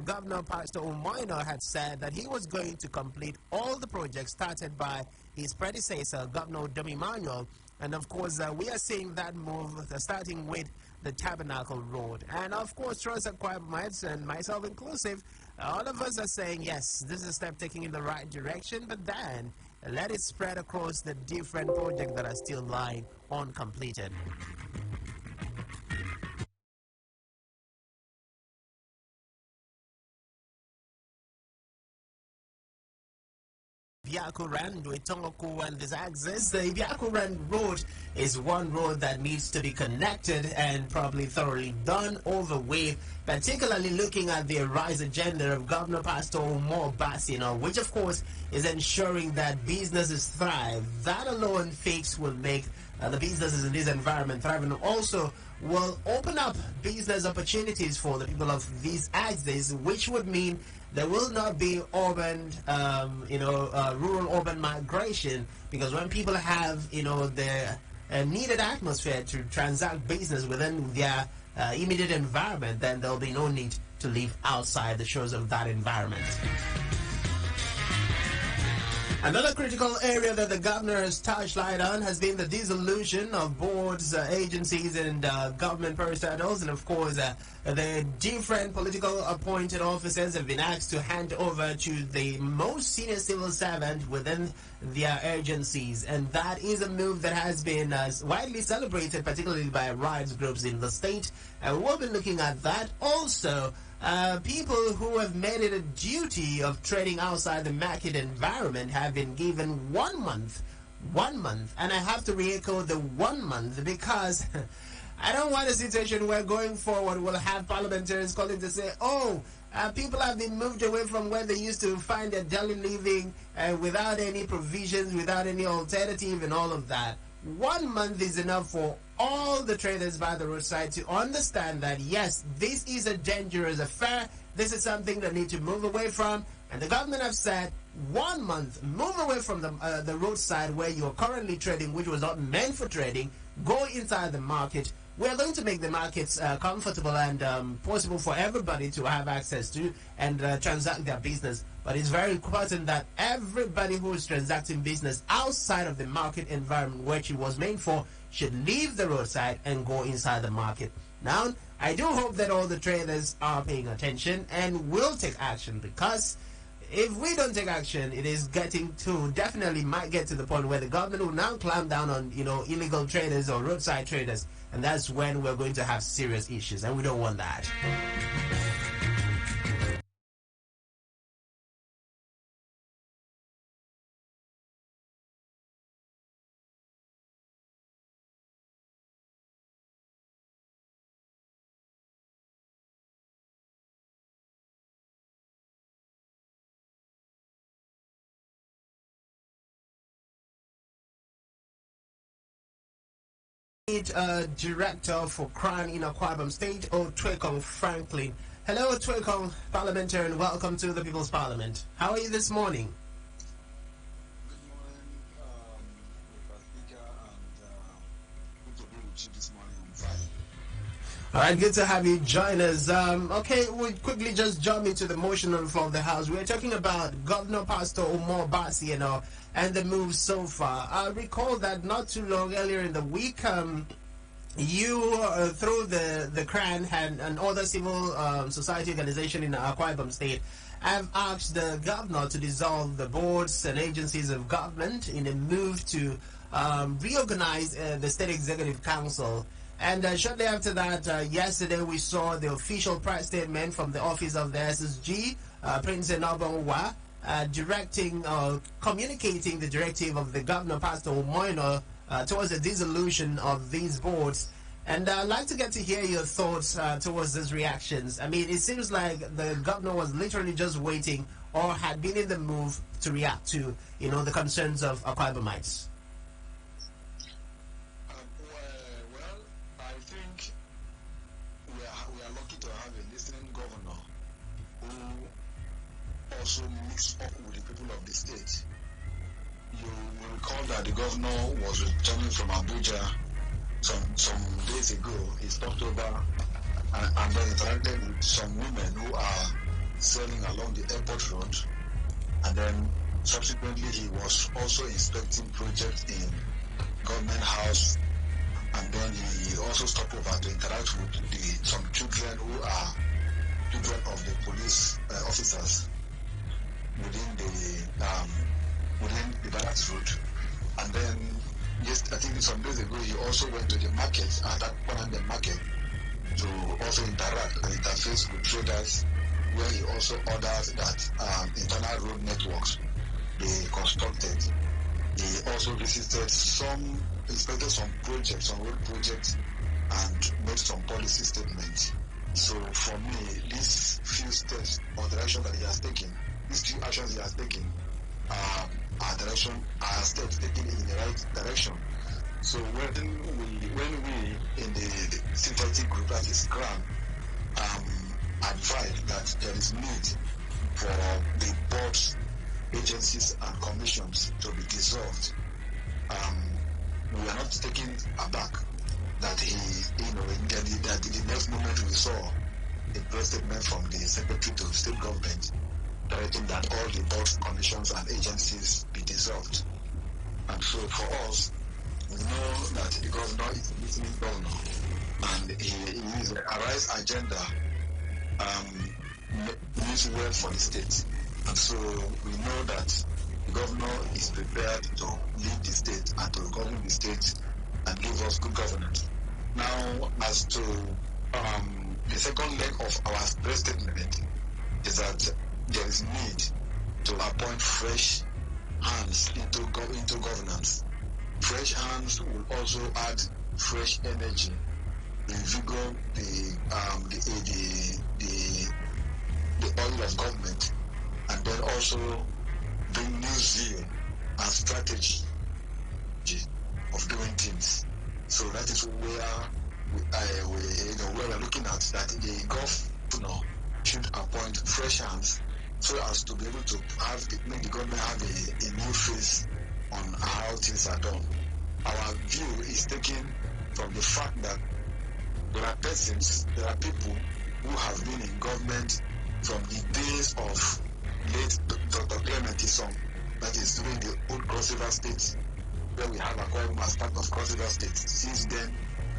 Governor Pastor Umo Eno had said that he was going to complete all the projects started by his predecessor, Governor Dom Emmanuel. And of course, we are seeing that move starting with the Tabernacle Road. And of course, Trust Aquabites and myself inclusive, all of us are saying, yes, this is a step taking in the right direction, but then let it spread across the different projects that are still lying uncompleted. Ibiakuran, Tongoku, and this axis. The Ibiakuran Road is one road that needs to be connected and probably thoroughly done over with, particularly looking at the RISE agenda of Governor Pastor Umo Eno, which of course is ensuring that businesses thrive. That alone fix will make the businesses in this environment thrive, and also will open up business opportunities for the people of these axes, which would mean there will not be urban, rural-urban migration, because when people have, the needed atmosphere to transact business within their immediate environment, then there'll be no need to live outside the shores of that environment. Another critical area that the governor has touched light on has been the dissolution of boards, agencies, and government parastatals. And of course, the different political appointed officers have been asked to hand over to the most senior civil servant within their agencies. And that is a move that has been widely celebrated, particularly by rights groups in the state. And we'll be looking at that also. People who have made it a duty of trading outside the market environment have been given 1 month, and I have to re-echo the 1 month, because I don't want a situation where going forward we'll have parliamentarians calling to say, people have been moved away from where they used to find their daily living without any provisions, without any alternative and all of that. 1 month is enough for all the traders by the roadside to understand that, yes, this is a dangerous affair. This is something they need to move away from. And the government have said 1 month, move away from the roadside where you're currently trading, which was not meant for trading. Go inside the market. We're going to make the markets comfortable and possible for everybody to have access to and transact their business. But it's very important that everybody who is transacting business outside of the market environment, which it was made for, should leave the roadside and go inside the market. Now, I do hope that all the traders are paying attention and will take action, because if we don't take action, it is getting to, definitely might get to the point where the government will now clamp down on, illegal traders or roadside traders. And that's when we're going to have serious issues, and we don't want that. Director for Crime in Akwa State, Twekong Franklin. Hello, Twekong Parliamentarian. Welcome to the People's Parliament. How are you this morning? Good morning, Mr. Speaker, and good to be with you this morning on Friday. All right, good to have you join us. Okay, we'll quickly just jump into the motion on the floor of the House. We're talking about Governor Pastor Umo Eno and the move so far. I recall that not too long earlier in the week, you, through the CRAN and other civil society organization in Akwa Ibom State, have asked the governor to dissolve the boards and agencies of government in a move to reorganize the State Executive Council. And shortly after that, yesterday we saw the official press statement from the office of the SSG, Prince Enobonwa, communicating the directive of the governor, Pastor Umo Eno, towards the dissolution of these boards. And I'd like to get to hear your thoughts towards these reactions. I mean, it seems like the governor was literally just waiting, or had been in the move to react to, the concerns of Akwa Ibomites. Well, I think we are lucky to have a listening governor who also mixed up with the people of the state. You will recall that the governor was returning from Abuja some days ago. He stopped over and then interacted with some women who are selling along the airport road, and then subsequently he was also inspecting projects in government house, and then he also stopped over to interact with some children who are children of the police officers within the barracks road. And then yes, I think some days ago he also went to the market, at that point the market, to also interact and interface with traders, where he also ordered that internal road networks be constructed. He also inspected some projects, some road projects, and made some policy statements. So for me, these few steps or direction that he has taken, these few actions he has taken, are steps taken in the right direction. So when we in the synthetic group, that is CRAN, advise that there is need for the boards, agencies and commissions to be dissolved, we are not taken aback that that the next moment we saw a press statement from the Secretary to State Government directing that all the boards, commissions and agencies be dissolved. And so for us, we know that the governor is a listening governor, and his Arise agenda means well for the state. And so we know that the governor is prepared to lead the state and to govern the state and give us good governance. Now, as to the second leg of our press statement is that there is need to appoint fresh hands into governance. Fresh hands will also add fresh energy, invigorate the oil of government, and then also bring new zeal and strategy of doing things. So that is where we're looking at that the governor should appoint fresh hands so as to be able to make the government have a new face on how things are done. Our view is taken from the fact that there are people who have been in government from the days of late Dr. Clement Isong, that is during the old Cross River State, where we have Akwa as part of Cross River State. Since then,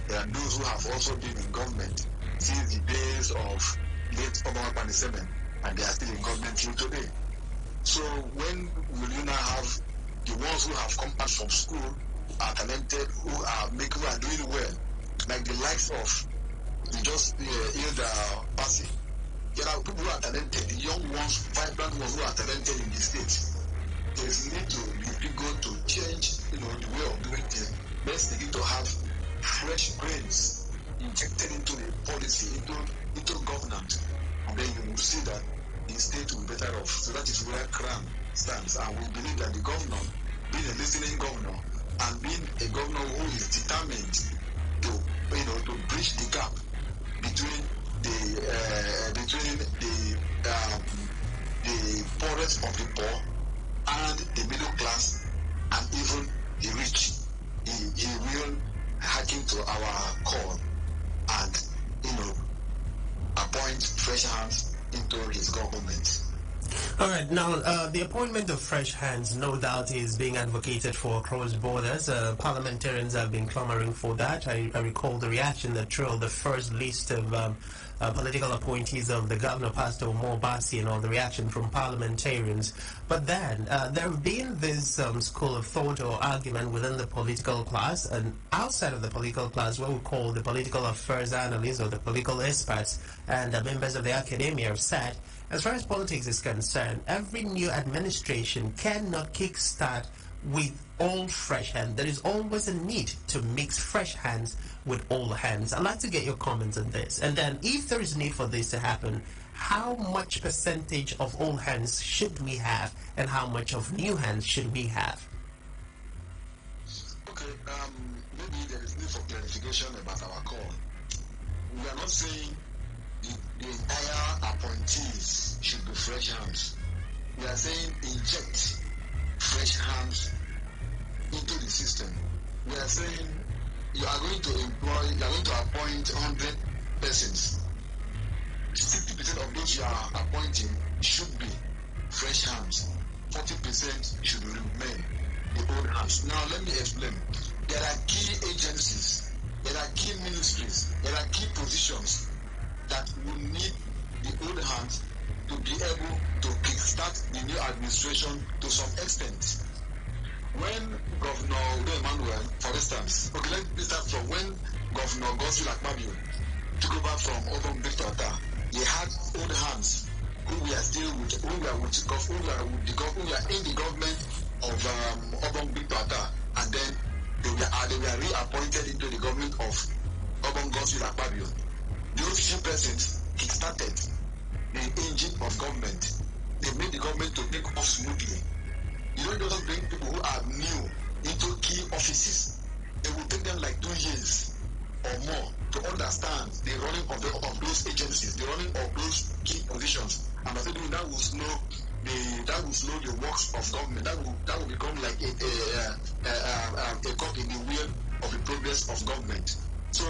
there are those who have also been in government since the days of late Obama Panisemen, and they are still in government till today. So when will you now have the ones who have come back from school, are talented, who are doing well, like the likes of Hilda Passy? There are people who are talented, the young ones, vibrant ones who are talented in the state. There is need to be good to change, the way of doing things. Let's begin to have fresh brains injected into the policy, into governance, and then you will see that the state will be better off. So that is where CRAN stands, and we believe that the governor, being a listening governor and being a governor who is determined to bridge the gap between the poorest of the poor and the middle class and even the rich. He will hearken to our call and appoint fresh hands into his government. All right, now the appointment of fresh hands no doubt is being advocated for across borders. Parliamentarians have been clamoring for that. I recall the reaction that trailed the first list of political appointees of the governor, Pastor Umo Eno, the reaction from parliamentarians. But then there have been this school of thought or argument within the political class and outside of the political class, what we call the political affairs analysts or the political experts and members of the academia have said, as far as politics is concerned, every new administration cannot kickstart with all fresh hands. There is always a need to mix fresh hands with old hands. I'd like to get your comments on this. And then if there is need for this to happen, how much percentage of old hands should we have and how much of new hands should we have? Okay, maybe there is need for clarification about our call. We are not saying the entire appointees should be fresh hands. We are saying inject fresh hands into the system. We are saying you are going to appoint 100 persons. 60 60% of those you are appointing should be fresh hands. 40% should remain the old hands. Now let me explain. There are key agencies, there are key ministries, there are key positions that will need the old hands to be able to kickstart the new administration to some extent. When Governor Umo Eno, for instance, okay, let me start from when Governor Godswill Akpabio took over from Obong Victor Atta, he had old hands who were still with, who were in the government of Obong Victor Atta, and then they were reappointed into the government of Obong Godswill Akpabio. Those few persons kickstarted the engine of government. They made the government to take off smoothly. You don't just bring people who are new into key offices. It will take them like 2 years or more to understand the running of those agencies, the running of those key positions. And I think that will slow the works of government. That will become like a cog in the wheel of the progress of government. So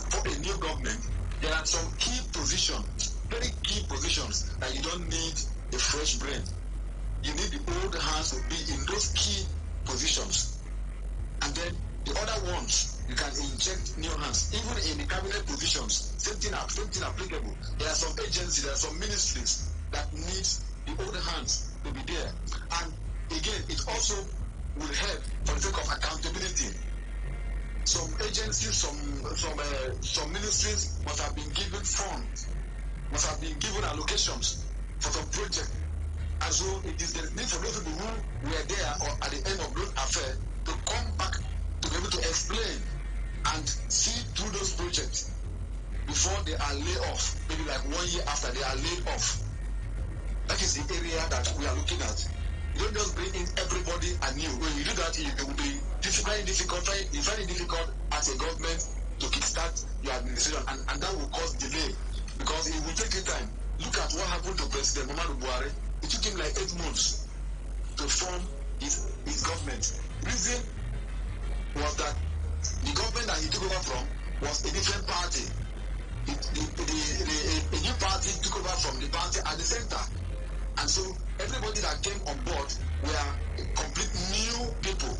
for a new government, there are some key positions, very key positions that you don't need a fresh brain. You need the old hands to be in those key positions. And then the other ones, you can inject new hands. Even in the cabinet positions, same thing applicable. There are some agencies, there are some ministries that need the old hands to be there. And again, it also will help for the sake of accountability. Some agencies, some ministries must have been given funds, must have been given allocations for some project. And so it is the need for those people who were there or at the end of those affairs to come back to be able to explain and see through those projects before they are laid off, maybe like 1 year after they are laid off. That is the area that we are looking at. You don't just bring in everybody anew. When you do that, it will be difficult. You find it difficult as a government to kickstart your administration, and that will cause delay because it will take you time. Look at what happened to President Muhammadu Buhari. It took him like 8 months to form his government. Reason was that the government that he took over from was a different party. A new party took over from the party at the center. And so everybody that came on board were complete new people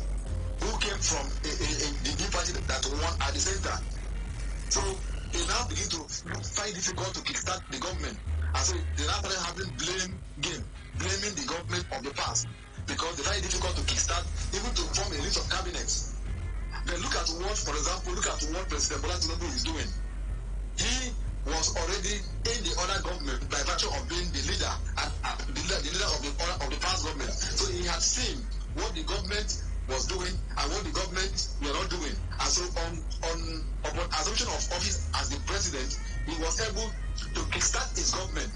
who came from the new party that won at the center. So they now begin to find it difficult to kickstart the government. And so they now started having blame game, blaming the government of the past because they find it difficult to kickstart, even to form a list of cabinets. Then look at what President Bola Tinubu is doing. He was already in the other government by virtue of being the leader and the leader of the past government. So he had seen what the government was doing and what the government were not doing. And so on assumption of office as the president, he was able to kickstart his government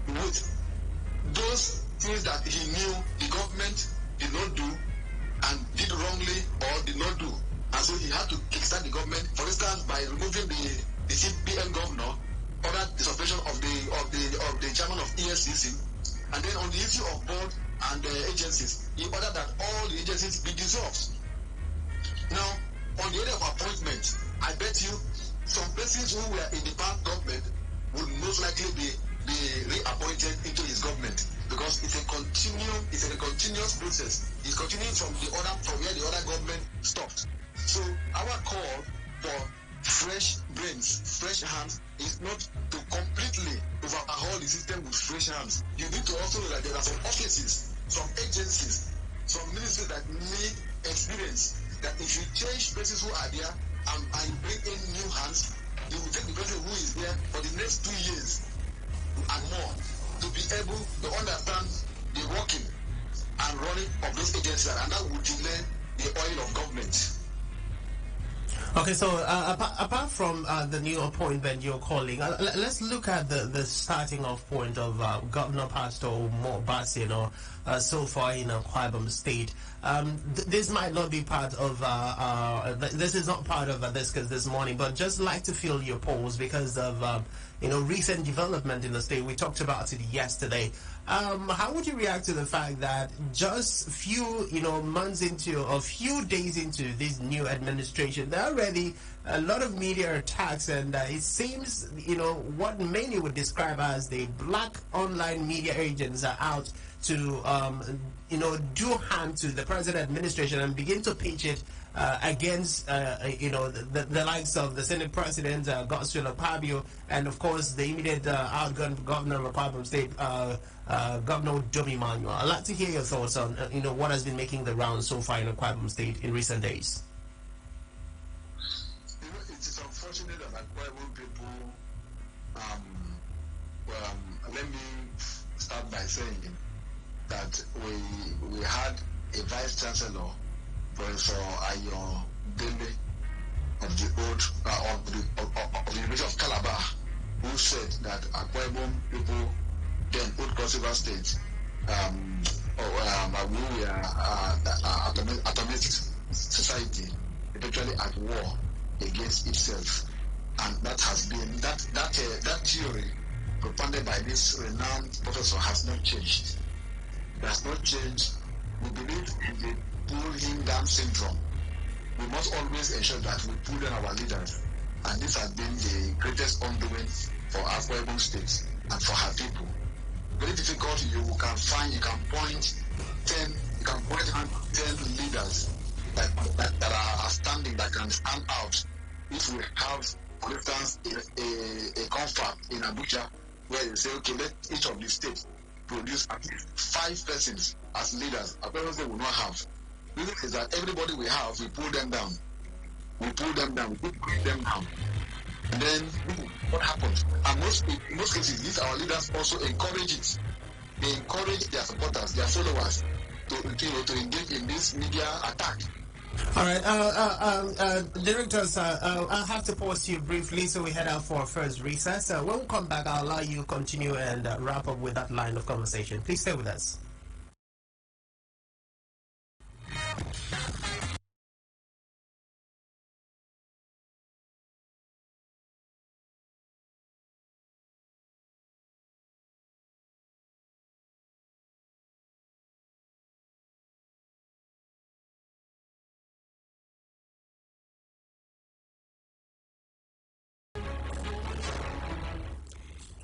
with those things that he knew the government did not do and did wrongly or did not do. And so he had to kickstart the government, for instance, by removing the CPN governor, ordered the suspension of the chairman of EFCC, and then on the issue of board and agencies, he ordered that all the agencies be dissolved. Now, on the area of appointment, I bet you some persons who were in the past government would most likely be reappointed into his government because it's a continuous process. It's continuing from where the other government stopped. So our call for fresh brains, fresh hands is not to completely overhaul the system with fresh hands. You need to also know that there are some offices, some agencies, some ministries that need experience. That if you change persons who are there and you bring in new hands, you will take the person who is there for the next 2 years and more to be able to understand the working and running of those agencies, and that will delay the oil of government. Okay, so apart from the new appointment you're calling, let's look at the starting off point of Governor Pastor Umo Eno so far in Akwa Ibom State. This might not be part of this is not part of this morning, but just like to feel your pulse because of recent development in the state. We talked about it yesterday. How would you react to the fact that just few, months into, or few days into this new administration, there are already a lot of media attacks, and it seems, what many would describe as the black online media agents are out to, do harm to the present administration and begin to pitch it against, the likes of the Senate President, Godswill Akpabio, and of course the immediate outgoing governor of Akwa State, Governor Domi Manuel. I'd like to hear your thoughts on, what has been making the rounds so far in Akwa State in recent days. It is unfortunate that Akwa people, let me start by saying that we had a vice chancellor, Professor Ayo Dele of the University of Calabar, who said that Akwa Ibom people, then Old Cross River State, we are atomic society, eventually at war against itself, and that has been that theory propounded by this renowned professor has not changed. It has not changed. We believe in the pull him down syndrome. We must always ensure that we pull down our leaders, and this has been the greatest undoing for Akwa Ibom State and for her people. Very difficult. You can point 10 leaders that are standing, that can stand out. If we have, for instance, a confab in Abuja where they say, okay, let each of the states produce at least 5 persons as leaders, apparently they will not have. The reason is that everybody we have, we pull them down. We pull them down. And then what happens? And in most cases, these our leaders also encourage it. They encourage their supporters, their followers, to engage in this media attack. All right, directors, I'll have to pause you briefly so we head out for our first recess. When we come back, I'll allow you to continue and wrap up with that line of conversation. Please stay with us.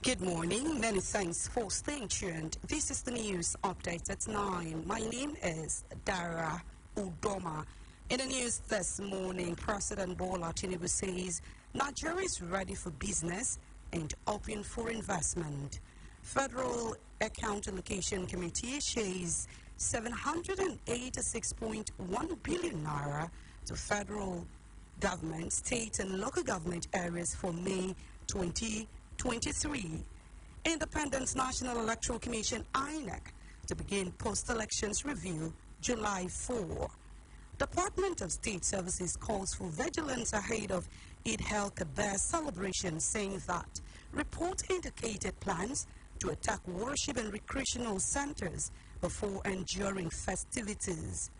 Good morning. Many thanks for staying tuned. This is the news update at 9. My name is Dara Udoma. In the news this morning, President Bola Tinubu says Nigeria is ready for business and open for investment. Federal Account Allocation Committee shares 786.1 billion naira to federal government, state and local government areas for May 2023. Independent National Electoral Commission (INEC) to begin post-elections review July 4. Department of State Services calls for vigilance ahead of Eid al-Kabir celebration, saying that report indicated plans to attack worship and recreational centers before and during festivities.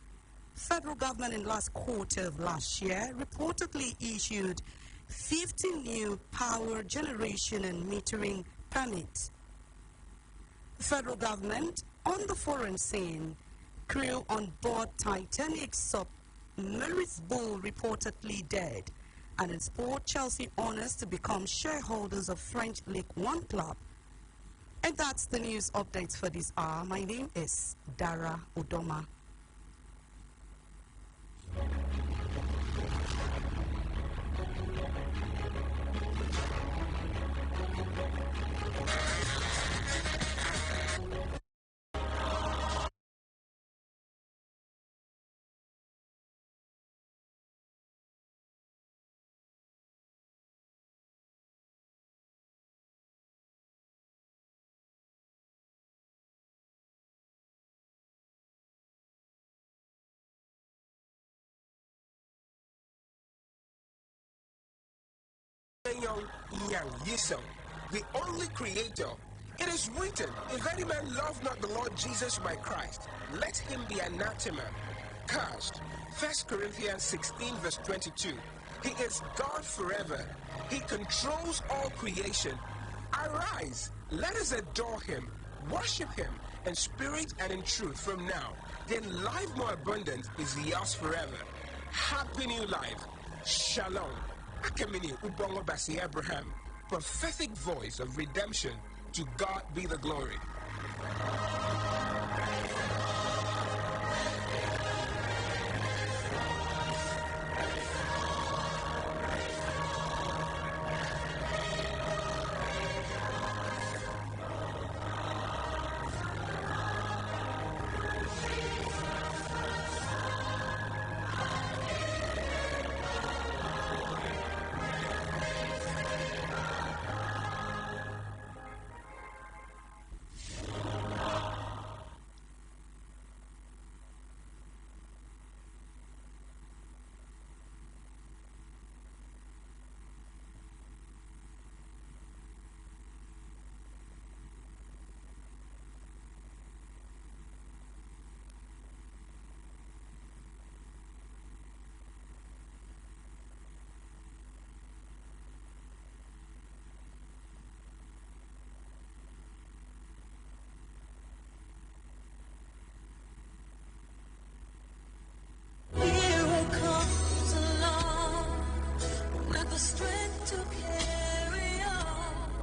Federal government in last quarter of last year reportedly issued 50 new power generation and metering permits. Federal government on the foreign scene. Crew on board Titanic submersible Bull reportedly dead. And in sport, Chelsea honors to become shareholders of French League One club. And that's the news updates for this hour. My name is Dara Udoma. The only creator. It is written, if any man love not the Lord Jesus my Christ, let him be anathema, cursed. 1 Corinthians 16 verse 22. He is God forever. He controls all creation. Arise, let us adore him, worship him in spirit and in truth from now. Then life more abundant is yours forever. Happy new life. Shalom. Akemini Ubongo Basi Abraham, prophetic voice of redemption. To God be the glory.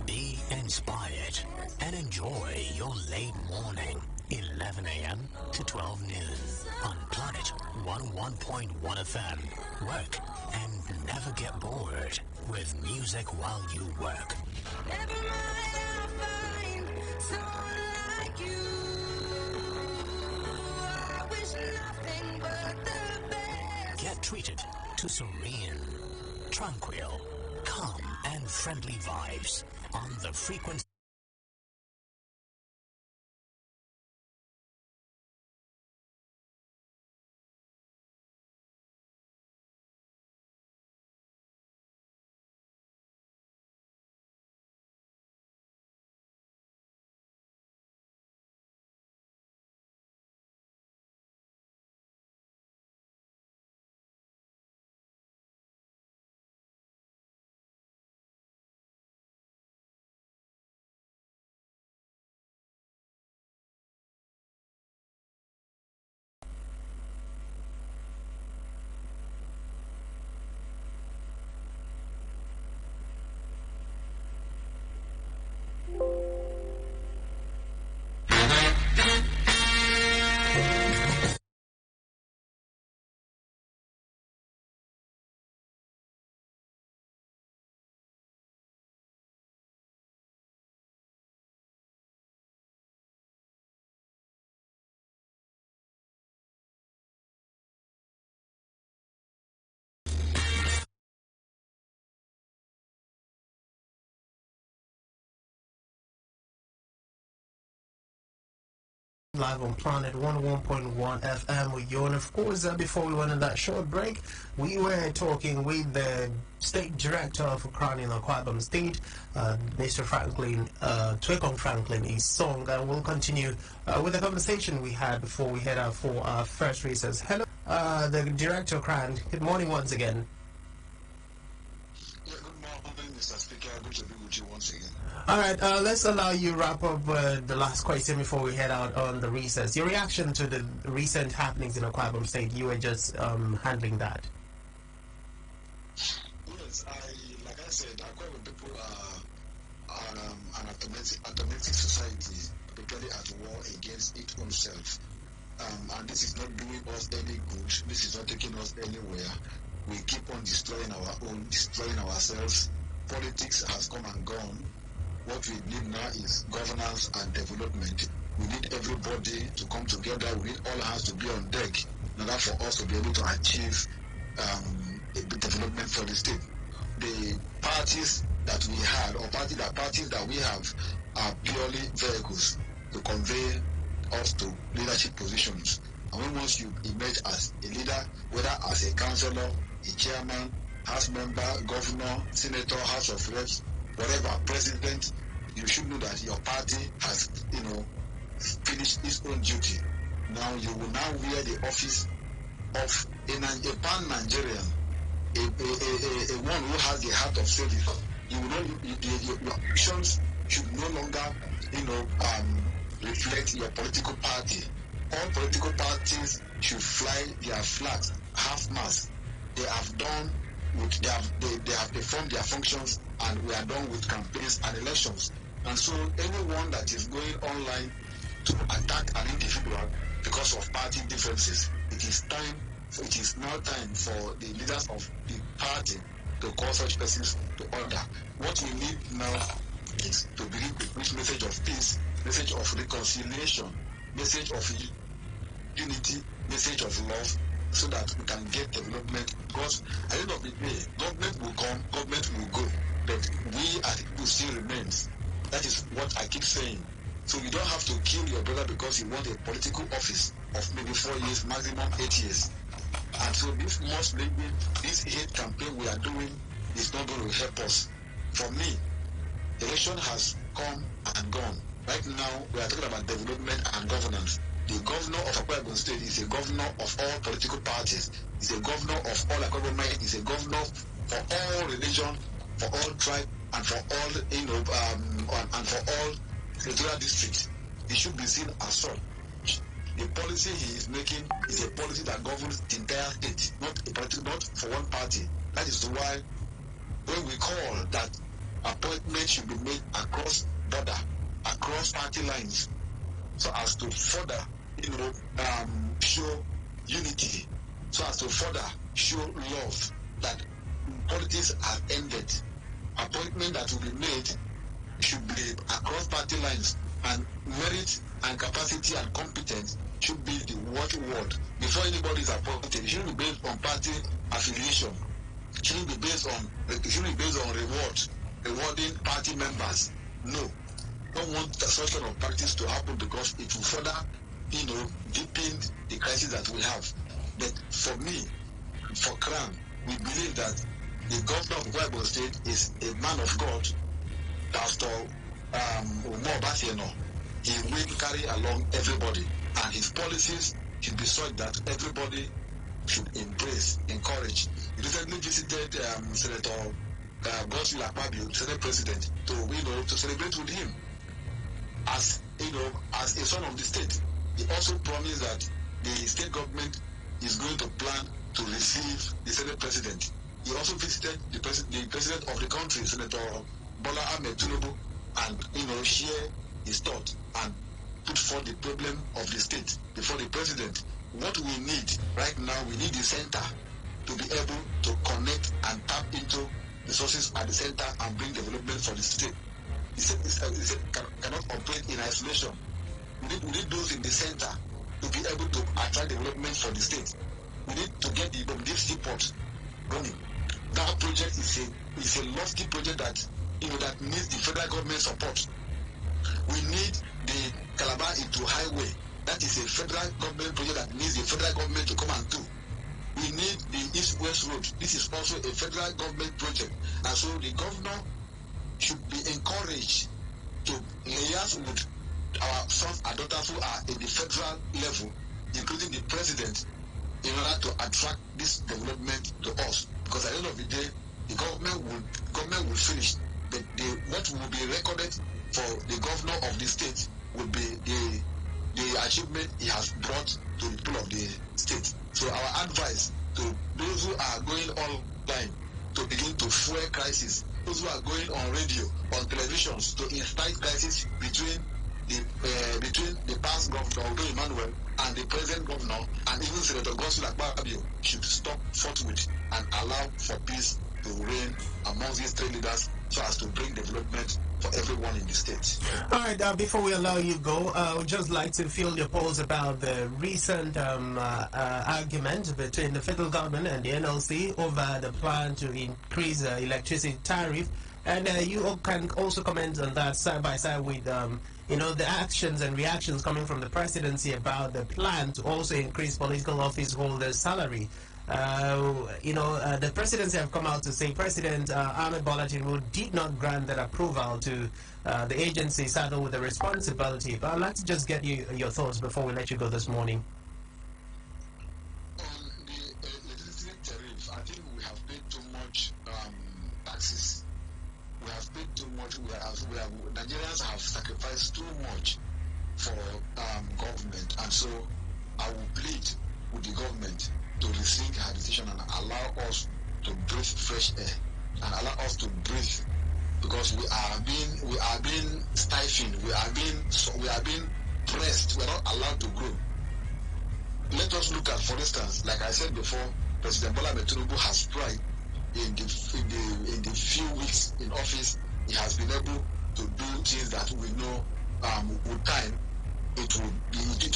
Be inspired and enjoy your late morning, 11 a.m. to 12 noon on Planet 101.1 FM. Work and never get bored with music while you work. Never mind, I'll find someone like you. I wish nothing but the best. Get treated to serene, tranquil, calm, and friendly vibes on the frequency. Live on Planet 101.1 FM with you. And of course, before we went on that short break, we were talking with the State Director for Crown in Akwa Ibom State, Mr. Franklin, Twekong Franklin Isong. And we'll continue with the conversation we had before we head out for our first recess. Hello, the Director of Crown. Good morning once again. Yeah, good morning, Mr. Speaker. Good to be with you once again. All right, let's allow you wrap up the last question before we head out on the recess. Your reaction to the recent happenings in Akwa Ibom State, you were just handling that. Yes, like I said, Akwa Ibom people are an automatic society, totally at war against its own self. And this is not doing us any good. This is not taking us anywhere. We keep on destroying our own, destroying ourselves. Politics has come and gone. What we need now is governance and development. We need everybody to come together. We need all hands to be on deck in order for us to be able to achieve a development for the state. The parties that we had, or parties that we have, are purely vehicles to convey us to leadership positions. And when once you emerge as a leader, whether as a councillor, a chairman, house member, governor, senator, house of reps, whatever, president, you should know that your party has, finished its own duty. Now you will now wear the office of a pan-Nigerian, a one who has the heart of service. You will not, your actions should no longer, reflect your political party. All political parties should fly their flags half-mast. They have done they have performed their functions, and we are done with campaigns and elections. And so anyone that is going online to attack an individual because of party differences, it is now time for the leaders of the party to call such persons to order. What we need now is to bring a message of peace, message of reconciliation, message of unity, message of love, so that we can get development. Because at the end of the day, government will come, government will go, but we as people still remains. That is what I keep saying. So you don't have to kill your brother because you want a political office of maybe 4 years, maximum 8 years. And so this hate campaign we are doing is not going to help us. For me, election has come and gone. Right now, we are talking about development and governance. The governor of Akwa Ibom State is a governor of all political parties. He's a governor of all Akwa Ibom. He's a governor for all religion, for all tribe, and for all and for all territorial districts. He should be seen as such. The policy he is making is a policy that governs the entire state, not for one party. That is why when we call that appointment should be made across border, across party lines, so as to further, show unity, so as to further show love that politics have ended. Appointment that will be made should be across party lines, and merit and capacity and competence should be the watchword before anybody is appointed. It shouldn't be based on party affiliation. It shouldn't be based on rewarding party members. No. Don't want such kind of practice to happen, because it will further, deepen the crisis that we have. But for me, for Crown, we believe that the governor of Akwa Ibom State is a man of God, Pastor Umo Eno. He will carry along everybody, and his policies should be such that everybody should embrace, encourage. He recently visited Senator Godswill Akpabio, Senate President, to celebrate with him. As a son of the state, he also promised that the state government is going to plan to receive the Senate President. He also visited the president of the country, Senator Bola Ahmed Tinubu, and share his thought and put forth the problem of the state before the president. What we need right now, we need the center to be able to connect and tap into resources at the center and bring development for the state. The state cannot operate in isolation. We need those in the center to be able to attract development for the state. We need to get the Deep port running. That project is a lofty project that that needs the federal government support. We need the Calabar into highway. That is a federal government project that needs the federal government to come and do. We need the East-West Road. This is also a federal government project. And so the governor should be encouraged to liaise with our sons and daughters who are in the federal level, including the president, in order to attract this development to us. Because at the end of the day, the government will finish. But what will be recorded for the governor of the state will be the achievement he has brought to the people of the state. So our advice to those who are going online to begin to fuel crisis, those who are going on radio, on televisions to incite crisis between the past governor, Udo Emmanuel, and the present governor, and even Senator Godswill Akpabio, should stop forthwith and allow for peace to reign amongst these three leaders, so as to bring development for everyone in the state. All right, before we allow you go, I would just like to feel your pulse about the recent argument between the federal government and the NLC over the plan to increase electricity tariff. And you can also comment on that side by side with the actions and reactions coming from the presidency about the plan to also increase political office holders' salary. The presidency have come out to say President Ahmed Bola Tinubu did not grant that approval to the agency saddled with the responsibility. But I'd like to just get your thoughts before we let you go this morning. On the electricity tariff, I think we have paid too much taxes. We have paid too much. Nigerians sacrificed too much for government, and so I will plead with the government to rethink her decision and allow us to breathe fresh air and allow us to breathe, because we are being stifled, we are being pressed, we are not allowed to grow. Let us look at, for instance, like I said before, President Bola Tinubu has tried in the few weeks in office. He has been able to do things that we know with time it will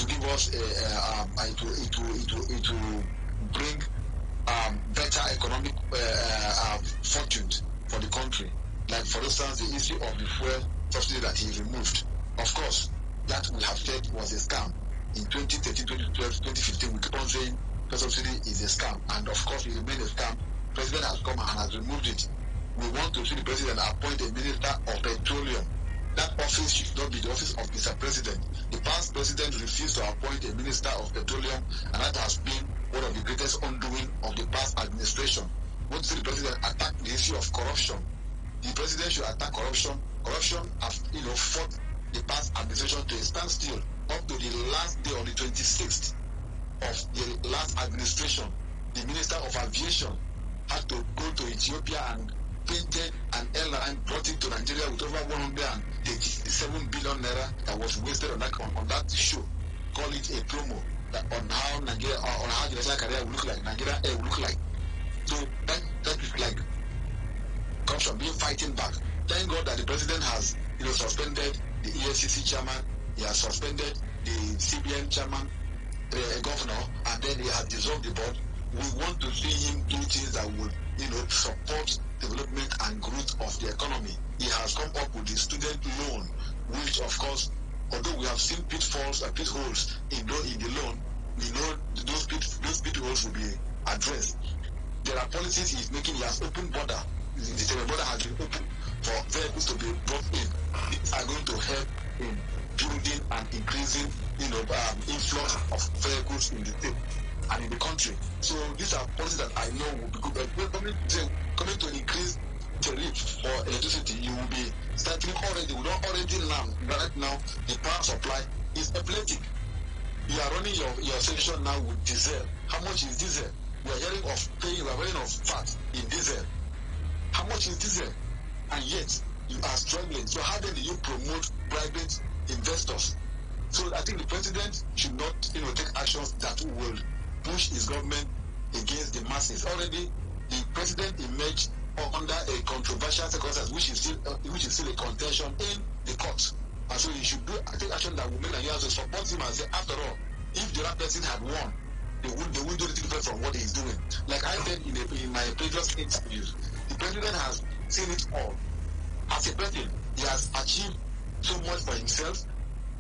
give us it will bring better economic fortune for the country. Like, for instance, the issue of the fuel subsidy that he removed. Of course, that we have said was a scam. In 2013, 2012, 2015, we keep on saying fuel subsidy is a scam, and of course it remains a scam. President has come and has removed it. We want to see the president appoint a minister of petroleum. That office should not be the office of Mr. President. The past president refused to appoint a minister of petroleum, and that has been one of the greatest undoing of the past administration. We want to see the president attack the issue of corruption. The president should attack corruption. Corruption has, fought the past administration to a standstill up to the last day, on the 26th of the last administration. The Minister of Aviation had to go to Ethiopia and painted an airline, brought it to Nigeria with over 187 billion naira that was wasted on that show. Call it a promo on how Nigeria, on how the national career will look like, Nigeria Air will look like. So that is like corruption being fighting back. Thank God that the president has suspended the EFCC chairman, he has suspended the CBN chairman, the governor, and then he has dissolved the board. We want to see him do things that would support development and growth of the economy. He has come up with the student loan, which of course, although we have seen pitfalls and pitholes in the loan, we know those pitholes will be addressed. There are policies he's making. He has opened border. The border has been open for vehicles to be brought in. These are going to help in building and increasing influx of vehicles in the state and in the country. So these are policies that I know will be good. But coming to increase tariff for electricity, you will be starting already. We don't already right now the power supply is epileptic. You are running your station now with diesel. How much is diesel? We are hearing of paying, we are hearing of fat in diesel. How much is diesel? And yet you are struggling. So how then do you promote private investors? So I think the president should not take actions that will push his government against the masses. Already the president emerged under a controversial circumstance, which is still a contention in the court. And so he should take action that will make Nigerians to support him and say, after all, if the other person had won, they would do anything different from what he's doing. Like I said in my previous interviews, the president has seen it all. As a president, he has achieved so much for himself.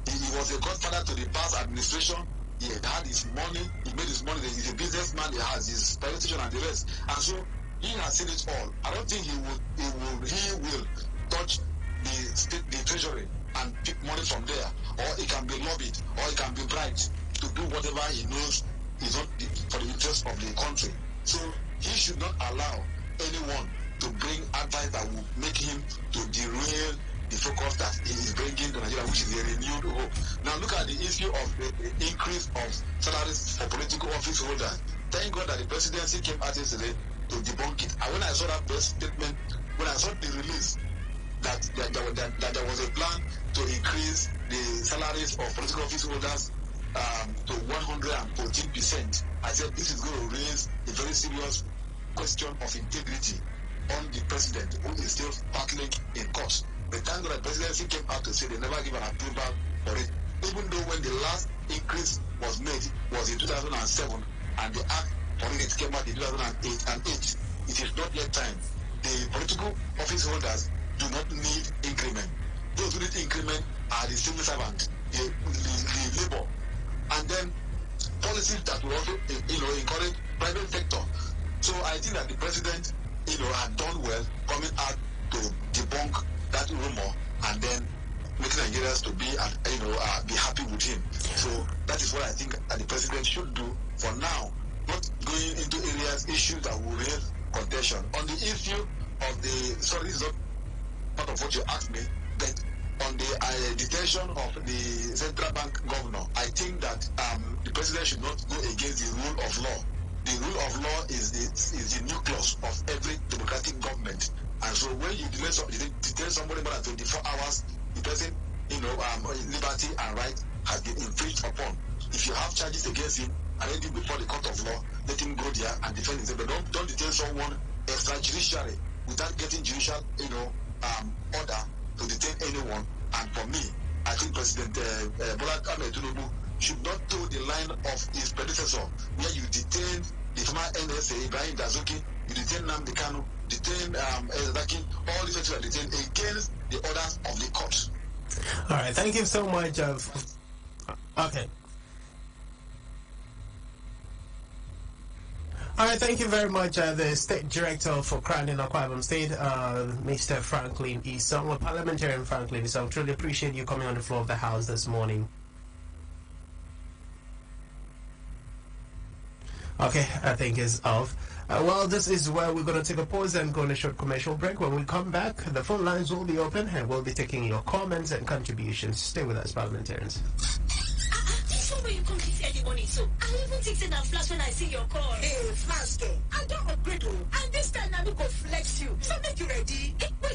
He was a godfather to the past administration. He had his money. He made his money. He's a businessman. He has his private station and the rest. And so he has seen it all. I don't think he will touch the treasury and pick money from there, or it can be lobbied, or it can be bribed to do whatever he knows is not for the interest of the country. So he should not allow anyone to bring advice that will make him to derail the focus that he is bringing to Nigeria, which is a renewed hope. Now look at the issue of the increase of salaries for political office holders. Thank God that the presidency came out yesterday to debunk it. And when I saw that press statement, when I saw the release that there was a plan to increase the salaries of political office holders to 114%, I said this is going to raise a very serious question of integrity on the president, who is still battling in court. But thank God the presidency came out to say they never give an approval for it. Even though when the last increase was made was in 2007 and the act for it came out in 2008, it is not yet time. The political office holders do not need increment. Those who need increment are the civil servant, the labor, and then policies that will also encourage private sector. So I think that the president had done well coming out to debunk that rumor and then making Nigerians to be happy with him. So that is what I think that the president should do for now, not going into issues that will raise contention. On the issue of this is not part of what you asked me, but on the detention of the central bank governor, I think that the president should not go against the rule of law. The rule of law is the nucleus of every democratic government. And so when you detain somebody more than 24 hours, the person, liberty and right has been infringed upon. If you have charges against him, arrange him before the court of law, let him go there and defend himself. But don't detain someone extrajudicially without getting judicial, order to detain anyone. And for me, I think President Bola Ahmed Tinubu should not toe the line of his predecessor, where you detain the former NLC, Ibrahim Dazuki, you detain Nnamdi Kanu, detain Ezedaki, all these people are detained against the orders of the court. All right, thank you so much. Okay. All right, thank you very much, the State Director for Crime in Akwa Ibom State, Mr. Franklin Isong, Parliamentarian Franklin Isong. Truly appreciate you coming on the floor of the House this morning. Okay, I think it's off. Well, this is where we're going to take a pause and go on a short commercial break. When we come back, the phone lines will be open and we'll be taking your comments and contributions. Stay with us, parliamentarians. Where you come to see any money, so I even think that I'm flash when I see your call. Hey, flash, I don't upgrade, and this time I will go flex you. so make you ready.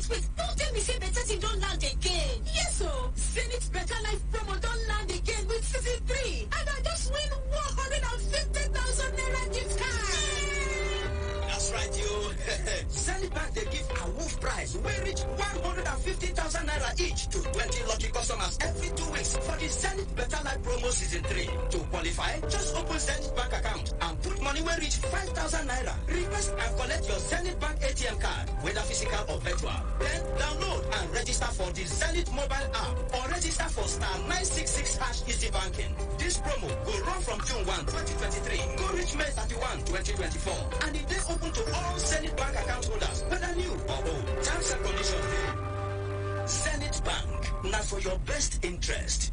Wait, don't tell me say better thing don't land again. Yes, so Zenith Better Life promo don't land again with season 3, and I just win 150,000 naira gift card. That's right, you. Zenith Bank, they give a wolf prize. We reach 150,000 naira each to 20 lucky customers every 2 weeks for the Zenith Better Life promo season 3. To qualify, just open Zenith Bank account and put money where reach 5,000 naira. Request and collect your Zenith Bank ATM card, whether physical or virtual. Then download and register for the Zenith mobile app or register for *966# Easy Banking. This promo will run from June 1, 2023, go reach May 31, 2024, and it is open to all Zenith Bank account holders, whether new or old. Terms and conditions. Zenith Bank, now for your best interest.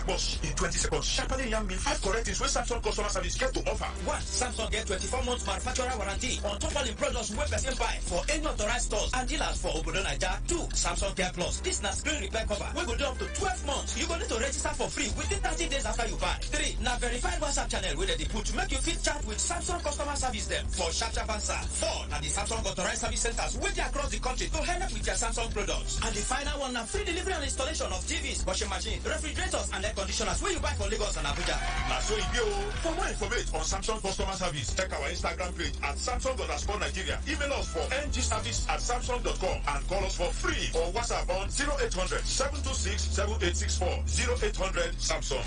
Boss, in 20 seconds, sharply young me 5 correct things where Samsung customer service get to offer. 1. Samsung get 24 months manufacturer warranty on top all the products wey person buy for any authorized stores and dealers for Obodo Naija. 2. Samsung Care Plus. This na screen repair cover wey go do up to 12 months. You go need to register for free within 30 days after you buy. 3. Na verified WhatsApp channel wey dey put make you fit chat with Samsung customer service them for sharp answer. 4. Na the Samsung authorized service centers wey dey across the country to help with your Samsung products. And the final one na free delivery and installation of TVs, washing machine, refrigerators and air conditioners wey you buy for Lagos and Abuja. Now so you go. For more information on Samsung customer service, check our Instagram page at Samsung_Nigeria. Email us for ngservice@samsung.com and call us for free or WhatsApp on 0800 726 7864 0800 Samsung.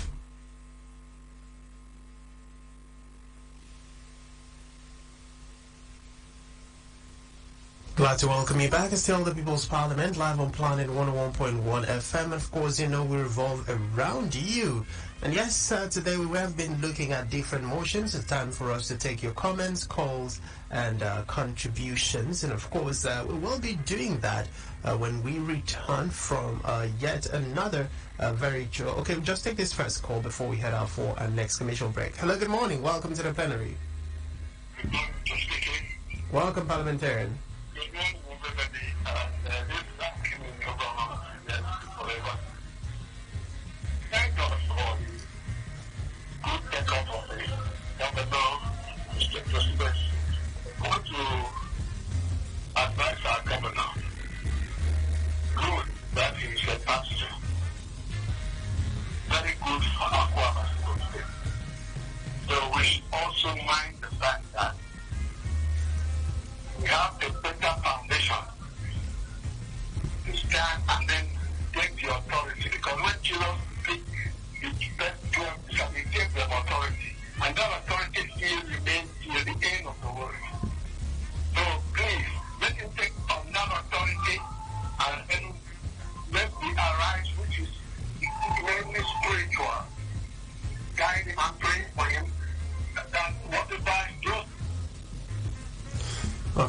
Glad to welcome you back. It's still the People's Parliament, live on Planet 101.1 FM. Of course, you know we revolve around you. And yes, today we have been looking at different motions. It's time for us to take your comments, calls, and contributions. And of course, we will be doing that when we return from yet another Okay, just take this first call before we head out for our next commercial break. Hello, good morning. Welcome to the plenary. Good morning, speaking. Welcome, parliamentarian. Good morning, everybody. This is asking the government forever. Thank God for the good take-up of the governor, Mr. President. I want to advise our governor. Good that he is a pastor. Very good for Akwa Ibom State. So we should also mind the fact that we have a better foundation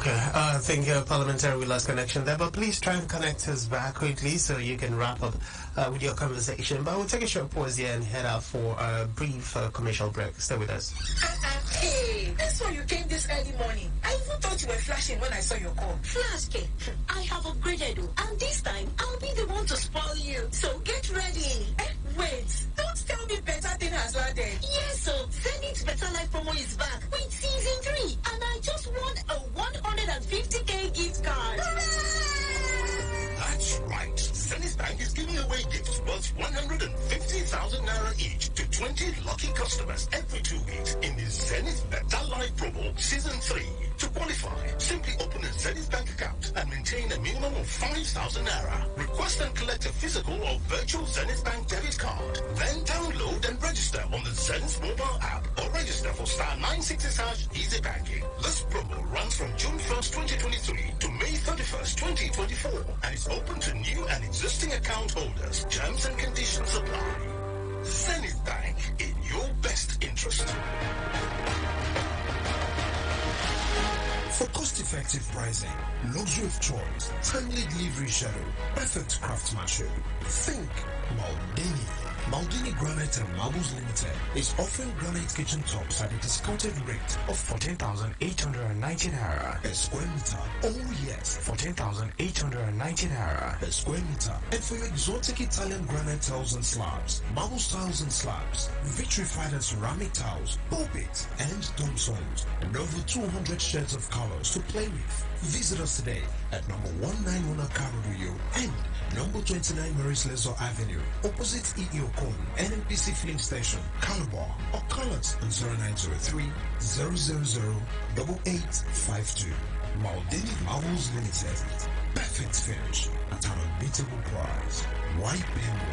Okay, I think parliamentary we lost connection there, but please try and connect us back quickly so you can wrap up with your conversation. But we'll take a short pause here and head out for a brief commercial break. Stay with us. Hey, that's why you came this early morning. I even thought you were flashing when I saw your call. Flash, Kate. I have upgraded, and this time I'll be the one to spoil you. So get ready. Wait, don't tell me better thing has landed. Yes, so Zenith Better Life promo is back with season 3, and I just won a 150k gift card. That's right. Zenith Bank is giving away gifts worth 150,000 naira each to 20 lucky customers every 2 weeks in the Zenith Better Life promo season 3. To qualify, simply open a Zenith Bank account and maintain a minimum of 5,000 naira. Request and collect a physical or virtual Zenith Bank debit card. Then download and register on the Zenith mobile app or register for *960# Easy Banking. This promo runs from June 1st, 2023 to May 31st, 2024 and is open to new and existing account holders. Terms and conditions apply. Zenith Bank, in your best interest. For cost-effective pricing, luxury of choice, timely delivery schedule, perfect craftsmanship, think Maldini. Maldini Granite and Marbles Limited is offering granite kitchen tops at a discounted rate of 14,890 naira per square meter. Oh yes, 14,890 naira per square meter. And for your exotic Italian granite tiles and slabs, marble tiles and slabs, vitrified and ceramic tiles, pulpits, and tombstones, and over 200 shades of colors to play with. Visit us today at number 191 Akaruyo and number 29 Maurice Lezo Avenue, opposite EEO Con, NNPC filling station, Calabar, or call us on 0903 000 8852. Maldini Marbles Limited. Perfect finish at an unbeatable price. White Bimbo.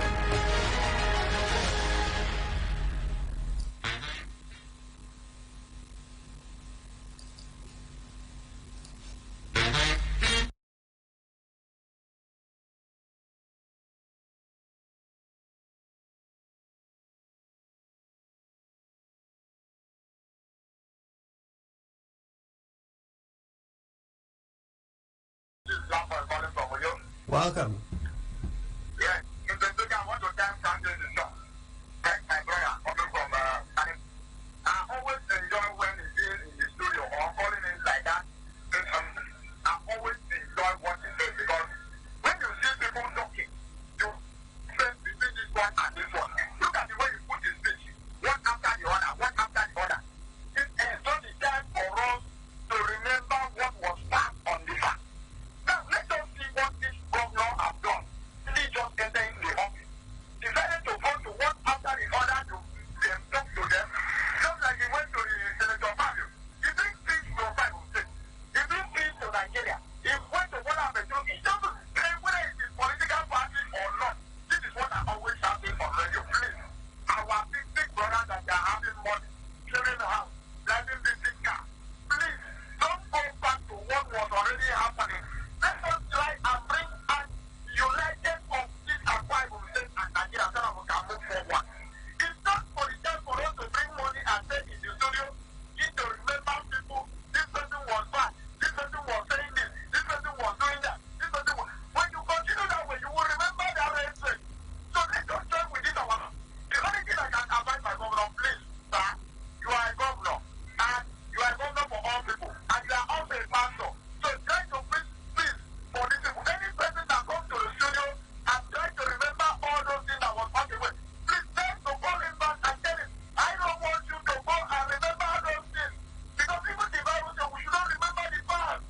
Welcome. Yeah, you can look at what your time counted is not. Like my brother coming from I always enjoy when he's in the studio or calling in like that. I always enjoy what he says because when you see people talking, you sense between this one and this one. Look at the way he put his speech, one after the other, one after the other. It is not the time for us to remember what was past on the fact. Now, let us see what this governor has done. He just entered in the office. Decided to go to one after the other to talk to them. Just like he went to the Senator Fabio. He brings peace to Bible State. He brings peace to Nigeria. He went to one of the two. He doesn't say whether it is political party or not. This is what I always have on radio. Please, our big brothers that are having money, clearing the house, driving big car. Please, don't go back to what was already happening. Let us try and bring us united of this and Bible State and Nigeria so that we can move forward. It's not for the time for us to bring money and say in the studio, need to remember people, this person was bad, this person was saying this person was doing that, this person was... When you continue that way, you will remember that way. So let us try with it our... The only thing I can advise my governor, please, sir, you are a governor, and you are a governor for all people, and you are also a pastor. So try to please for these people. Any person that comes to the studio and try to remember all those things that was passed away, please try to call him back and tell him, I don't want you to go and remember those things. Because even the Bible says we should not remember the past.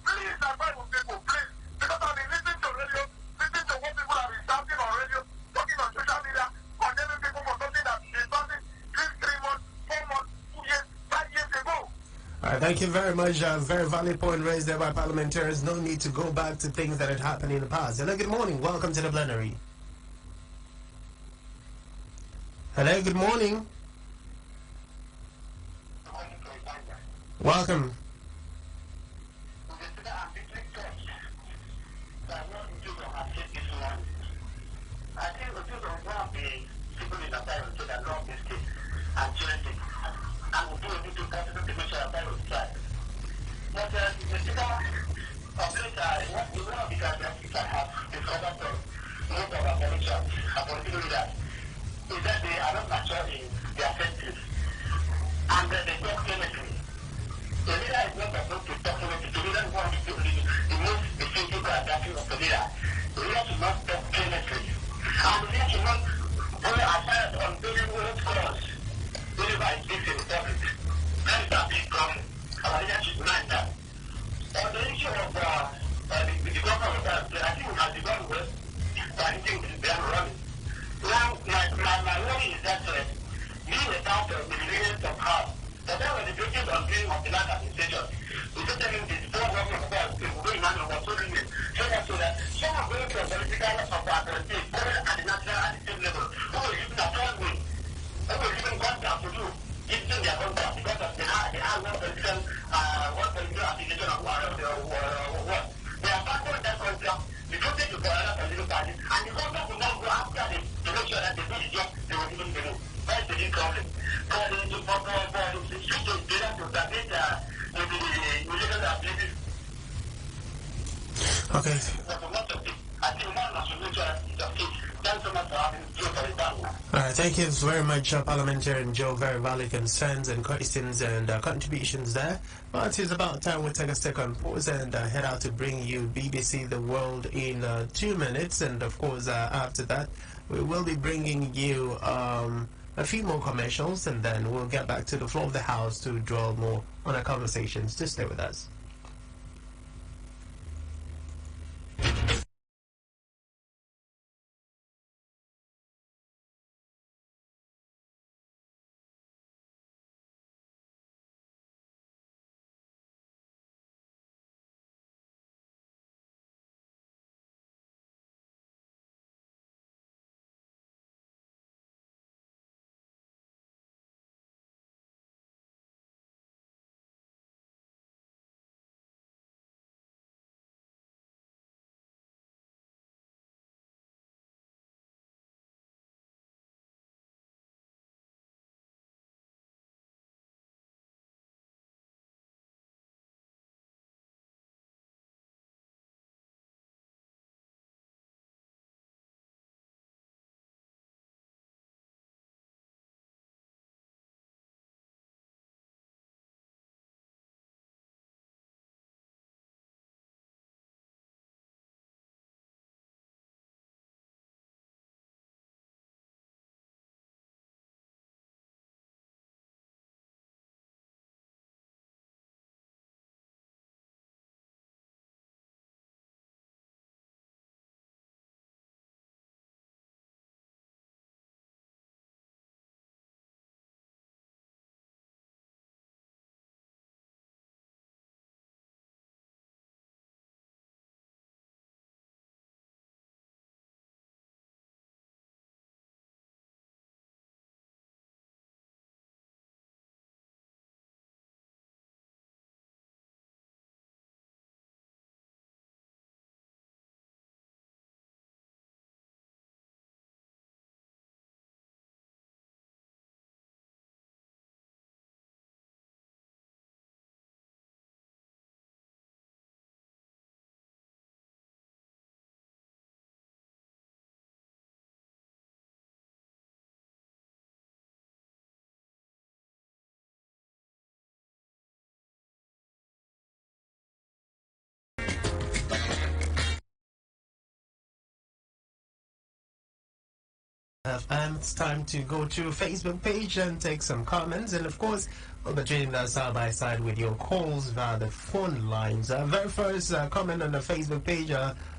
Please advise with people, please. Because I've been listening to radio, listening to what people have been shouting on radio, talking on social media, condemning people for something that is something 3 months, 4 months, 2 years, 5 years ago. All right, thank you very much. Very valid point raised there by parliamentarians. No need to go back to things that had happened in the past. Hello, good morning. Welcome to the plenary. Hello, good morning. Welcome. But the speaker giving of the land administration. We just tell him this four work of God, people going on and so doing it. So that some are going to a political authority, going at the national and the state level, who will use a third way, who will even contract to do, giving their contract because of they have one political affiliation of what. They are back on that contract. We don't take to go another political party, and the contract will not go after them to make sure that they do the job they were given to do. That's the big problem. For the street to be able to submit the illegal abilities. Okay. I think one must make sure that it's okay. Thanks so much for having me for the panel. All right, thank you very much, Parliamentarian Joe. Very valid concerns and questions and contributions there. But it's about time we take a second pause and head out to bring you BBC The World in 2 minutes. And of course, after that, we will be bringing you a few more commercials, and then we'll get back to the floor of the House to draw more on our conversations. Just stay with us. It's time to go to Facebook page and take some comments, and of course we'll be joining us side by side with your calls via the phone lines. Very first comment on the Facebook page,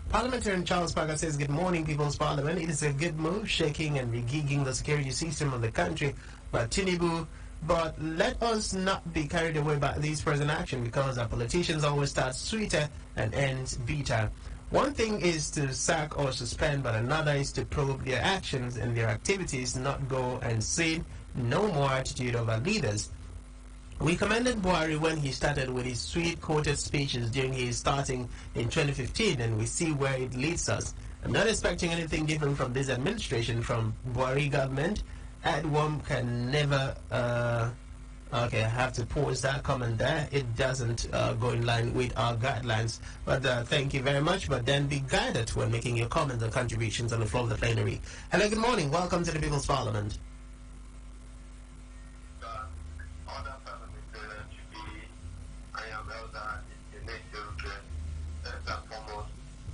Parliamentarian Charles Parker says, "Good morning, People's Parliament. It is a good move, shaking and regigging the security system of the country by Tinubu. But let us not be carried away by this present action, because our politicians always start sweeter and end bitter. One thing is to sack or suspend, but another is to probe their actions and their activities, not go and say no more attitude of our leaders. We commended Buhari when he started with his sweet-quoted speeches during his starting in 2015, and we see where it leads us. I'm not expecting anything different from this administration, from Buhari government. One can never... Okay, I have to pause that comment there. It doesn't go in line with our guidelines. But thank you very much. But then be guided when making your comments and contributions on the floor of the plenary. Hello, good morning. Welcome to the People's Parliament.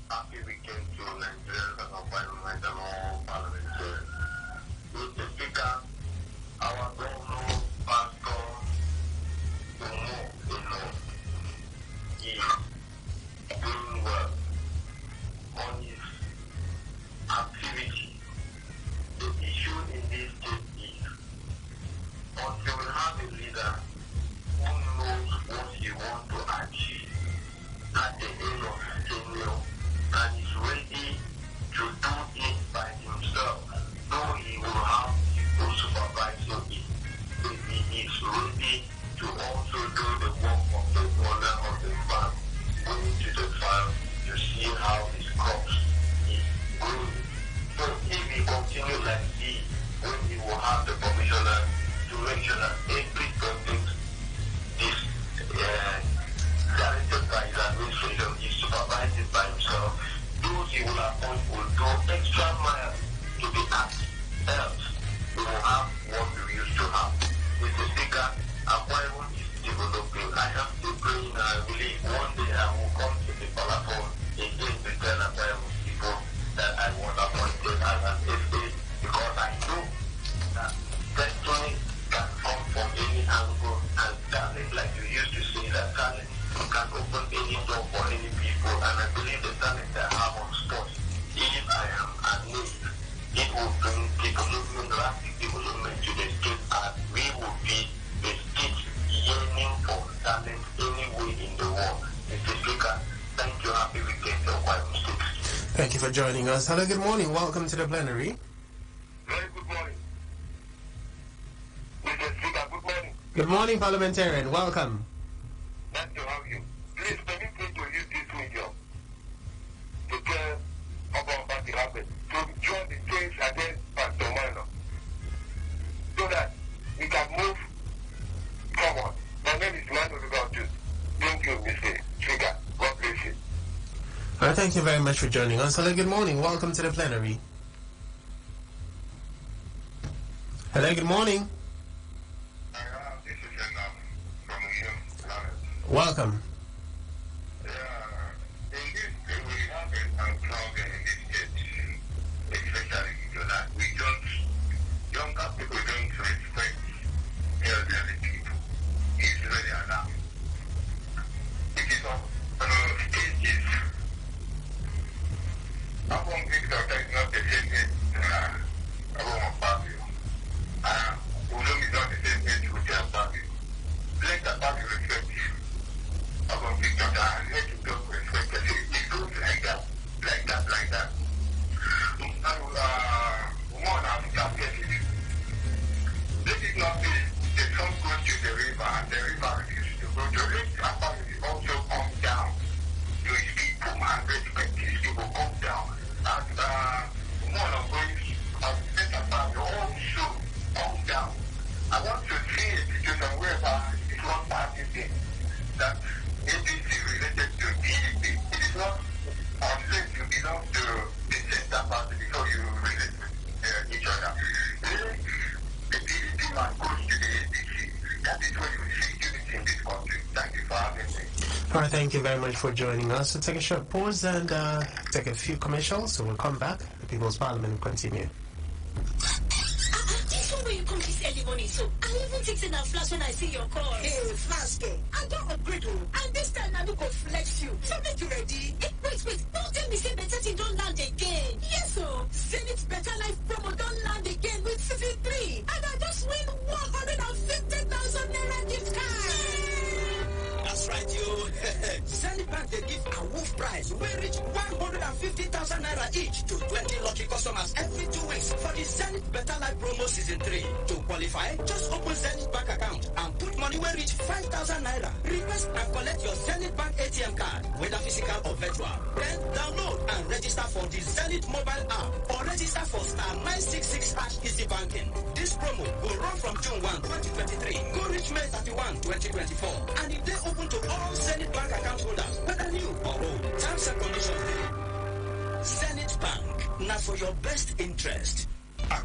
Happy weekend to Nigerians and environment and all parliamentarians. Mr. Speaker, our governor, Pastor Umo Eno, is doing well on his activity. The issue in this case to make sure that every project is directed by his administration, is supervised by himself. Those he will appoint will go extra mile to be asked. Else, we will have what we used to have. Mr. Speaker, Akwa is developing. I am still praying and I believe one day I will come to the platform again to tell Akwa people that I was appointed as an FA because I know that destiny can come from any angle and talent, like you used to say, that talent can open any door for any people, and I believe the talent that I have on spot, if I am admitted, it will bring development, rapid development to the state, and we will be the state yearning for talent anywhere in the world. Mr. Speaker, thank you. Happy weekend. Thank you for joining us. Hello, good morning. Welcome to the plenary. Very good morning. Mr. Speaker, good morning. Good morning, parliamentarian. Welcome. Nice to have you. Please permit me to use this medium to tell about what happened, to join the case against Pastor Minor, so that we can move forward. My name is Manu Rugaltu. Thank you, Mr. Speaker. God bless you. All right, thank you very much for joining us. Hello, good morning. Welcome to the plenary. Hello, good morning. This is enough from you. Welcome. Younger people don't respect elderly people. It's really alarming. It is on stages. I won't think that is not the same age. I won't pass you. Udom is not the same age with their family. Let the family respect you. I won't think that I let you don't respect you. It goes like that, like that, like that. One of the captives. Let it not be the sun goes to the river and the river refuses to go to it. Somebody also come down to his people and respect his people, come down. And one of those of the family also come down. I want to see a situation whereby it is not party thing that APC related to PDP. It is not unless you belong to the center party before you relate with each other. The PDP man goes to the APC. That is where you will see unity in this country. Thank you for having me. All right, thank you very much for joining us. So take a short pause and take a few commercials. So we'll come back. The People's Parliament will continue. This one where you come this early morning, so I even think say na flash when I see your call. Hey, flash game. I don't upgrade you. And this time I no go flex you. So make you ready. Wait. Don't tell me say better thing don't land again. Yes, so Zenith Better Life promo don't land again with season 3. And I just win 150,000 naira gift card. That's right, you. Zenith Bank, they give a wolf prize. We reach 150,000 naira each to 20 lucky customers every 2 weeks for the Zenith Better Life promo season 3. To qualify, just open Zenith Bank account and put money where reach 5,000 naira. Request and collect your Zenith Bank ATM card, whether physical or virtual. Then download and register for the Zenith mobile app or register for star 966 # easy banking. This promo will run from June 1, 2023, go reach May 31, 2024. And if they open to all Zenith Bank account holders, whether new or old, terms and conditions. Zenith Bank, now for your best interest.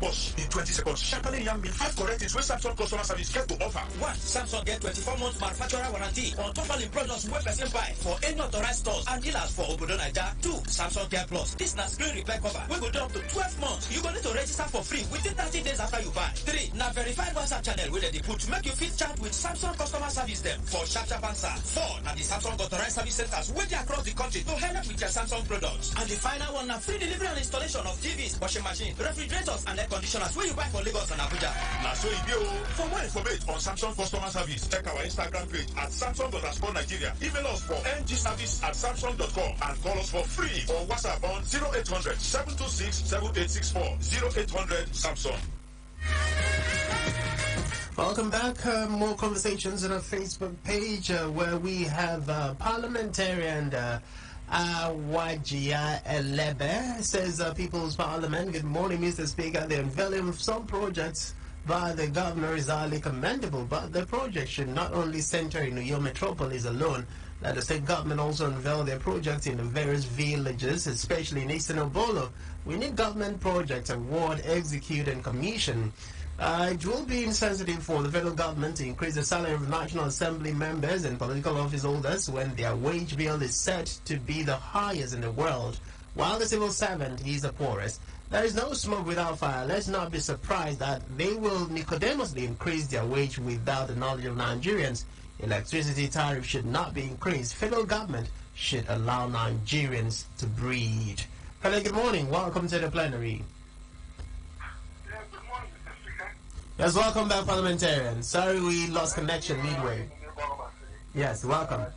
Boss, in 20 seconds, sharply young me 5 correct is where Samsung customer service get to offer. 1. Samsung get 24 months manufacturer warranty on top all products where person buy for any authorized stores and dealers for Obodo Naija. 2. Samsung Care Plus. This na screen repair cover. We go down to 12 months. You go need to register for free within 30 days after you buy. 3. Na verified WhatsApp channel where they put make you fit chat with Samsung customer service them for sharp answer. 4. Na the Samsung authorized service centers where they across the country to help with your Samsung products. And the final one na free delivery and installation of TVs, washing machine, refrigerators and air conditioners where you buy for Lagos and Abuja. Now so it go. For more information on Samsung customer service, check our Instagram page at Samsung_Nigeria. Email us for ngservice@samsung.com and call us for free or WhatsApp on 0800 726 7864 0800 Samsung. Welcome back. More conversations on our Facebook page where we have parliamentarian Wajia Elebe says People's Parliament. Good morning, Mr. Speaker. The unveiling of some projects by the governor is highly commendable, but the project should not only center in Uyo metropolis alone. Let the state government also unveil their projects in the various villages, especially in Eastern Obolo. We need government projects award, execute, and commission. It will be insensitive for the federal government to increase the salary of National Assembly members and political office holders when their wage bill is set to be the highest in the world, while the civil servant is the poorest. There is no smoke without fire. Let's not be surprised that they will nicodemously increase their wage without the knowledge of Nigerians. Electricity tariff should not be increased. Federal government should allow Nigerians to breathe. Hello, good morning. Welcome to the plenary. Yes, welcome back, parliamentarian. Sorry we lost connection midway. Yes, welcome. I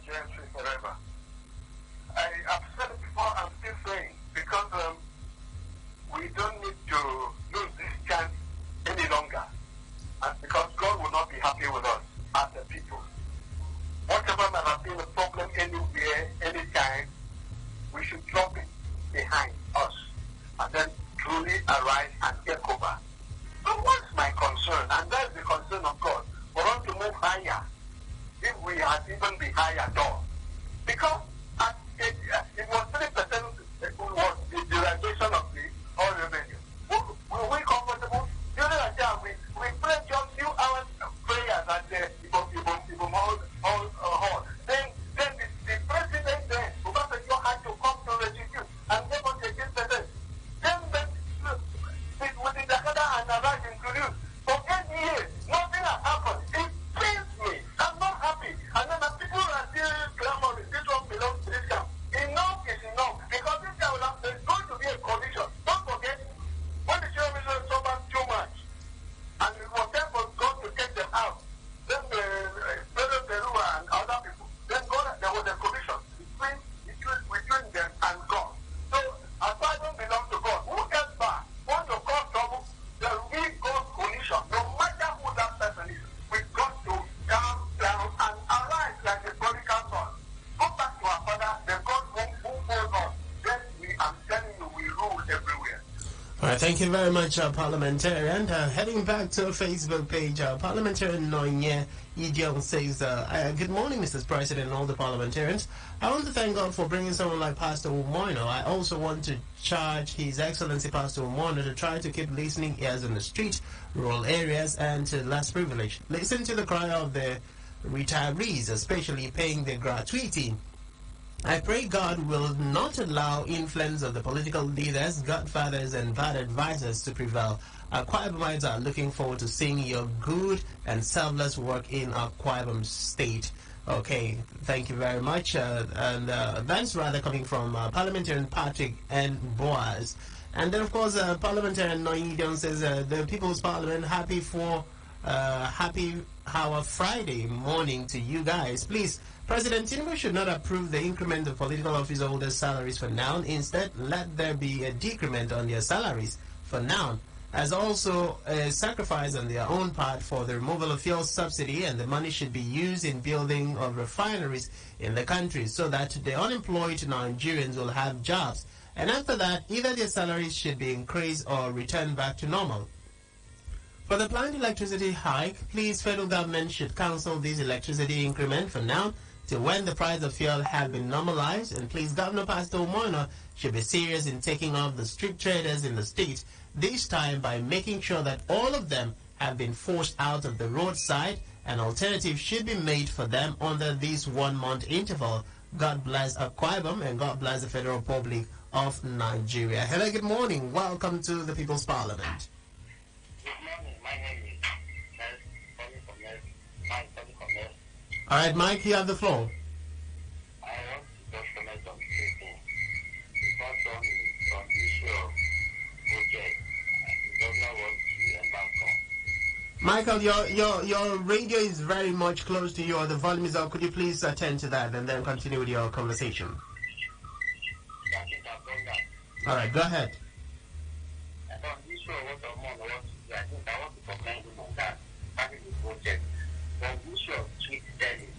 have said it before, I'm still saying, because we don't need to lose this chance any longer. And because God will not be happy with us as the people. Whatever might have been a problem anywhere, anytime, we should drop it behind us and then truly arise and take over. So what's my concern? And that's the concern of God. For us to move higher, if we had even be higher at all. Because it was 3% was the derivation of the oil revenue. Were we comfortable? During that time, we prayed just few hours of prayers at the hall. Then the president then, Obasanjo had to come to restitute and give us 18%. Then with the Dakada and Araj introduced, for 8 years, nothing has happened. It pains me. I'm not happy. And then the people are still clamoring. This one belongs to this camp. Enough is enough. Because this guy will have, there's going to be a condition. Don't forget, when the children suffer too much, and it was time for God to take them out, then President Peru and other people, then God, there was a condition between them and God. So, as far as don't belong to God, whoever wants to cause trouble, there will be God's condition. No matter who that person is, we've got to calm down and arise like the prodigal son. Go back to our father, the God who owns us. Then I'm telling you, we rule everywhere. All right, thank you very much, parliamentarian. Heading back to our Facebook page, parliamentarian Noye Idiom says, good morning, Mr. President and all the parliamentarians. I want to thank God for bringing someone like Pastor Umo Eno. I also want to charge His Excellency Pastor Umo Eno to try to keep listening ears on the street, rural areas, and to less privilege. Listen to the cry of the retirees, especially paying their gratuity. I pray God will not allow influence of the political leaders, godfathers, and bad advisors to prevail. Akwa Ibomites are looking forward to seeing your good and selfless work in Akwa Ibom State. Okay, thank you very much. And that's rather coming from Parliamentarian Patrick and Boaz. And then, of course, Parliamentarian Noidon says, the People's Parliament, happy our Friday morning to you guys. Please, President Tinubu should not approve the increment of political office holders' salaries for now. Instead, let there be a decrement on their salaries for now, as also a sacrifice on their own part for the removal of fuel subsidy, and the money should be used in building of refineries in the country so that the unemployed Nigerians will have jobs. And after that, either their salaries should be increased or returned back to normal. For the planned electricity hike, please, federal government should cancel this electricity increment for now till when the price of fuel have been normalized. And please, Governor Pastor Umo Eno should be serious in taking off the street traders in the state, this time by making sure that all of them have been forced out of the roadside. An alternative should be made for them under this 1 month interval. God bless Akwa Ibom and God bless the Federal Republic of Nigeria. Hello, good morning. Welcome to the People's Parliament. Good morning. My name is Mike from All right, Mike, you have the floor. I want to just comment on two things. Because on the issue of project, the governor wants to embark on. Michael, your radio is very much close to you, or the volume is up. Could you please attend to that and then continue with your conversation? I think I've done that. All right, go ahead. And on the issue of what Omo Eno wants to do, I think I want to commend him on that, having the project. On the issue of street selling,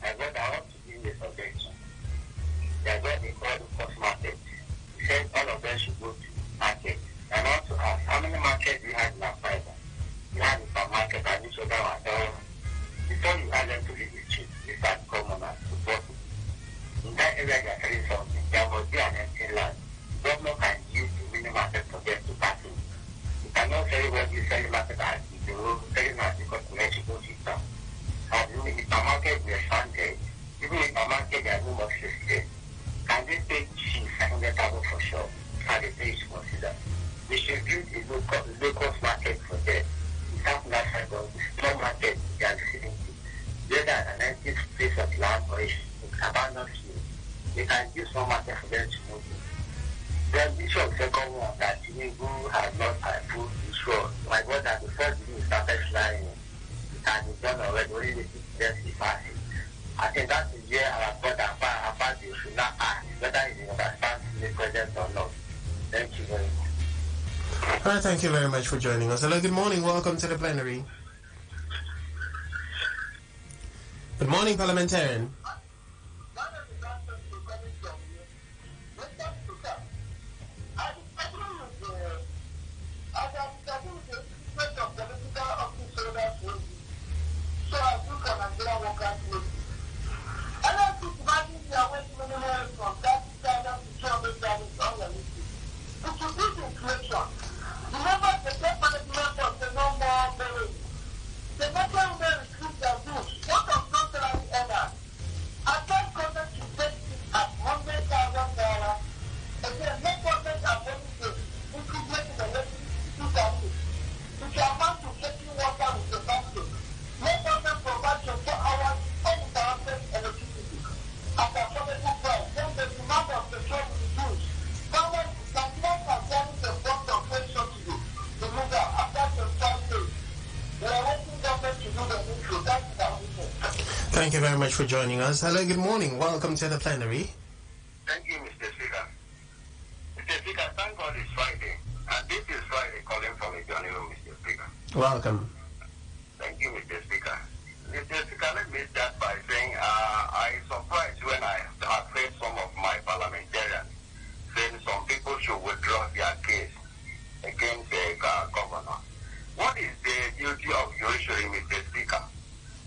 I want to give a suggestion. They are what they call the cost market. He said all of them should go to market. And I want to ask, how many markets do you have in Akwa Ibom? You have down at all. Before you ask them to live with you, you start common as support. In that area, they are telling something. There must be an empty land. The government can use the minimum market for them to pass in. You cannot say what you sell market as the road, selling as the population goes system. And if the market will expanded, even if the market there are no more system, can they pay cheap 500,000 for sure? Can they pay to consider? They should build a low-cost market for them. In South Africa, small market, they are receiving it. Whether an empty place of land or it's abandoned field, they can use one market for them to move in. Then this was the second one that Tinubu has not approved this road. My brother, before the news started flying, it has been done already, only the presidency passing. I think that is where our brother about you should not ask whether he understands the president or not. Thank you very much. All right, thank you very much for joining us. Hello, good morning. Welcome to the plenary. Good morning, parliamentarian. Thank you very much for joining us. Hello, good morning. Welcome to the plenary. Thank you, Mr. Speaker. Mr. Speaker, thank God it's Friday. And this is Friday calling from a journey room, Mr. Speaker. Welcome. Thank you, Mr. Speaker. Mr. Speaker, let me start by saying I surprised when I have heard some of my parliamentarians saying some people should withdraw their case against the governor. What is the duty of judiciary, Mr. Speaker?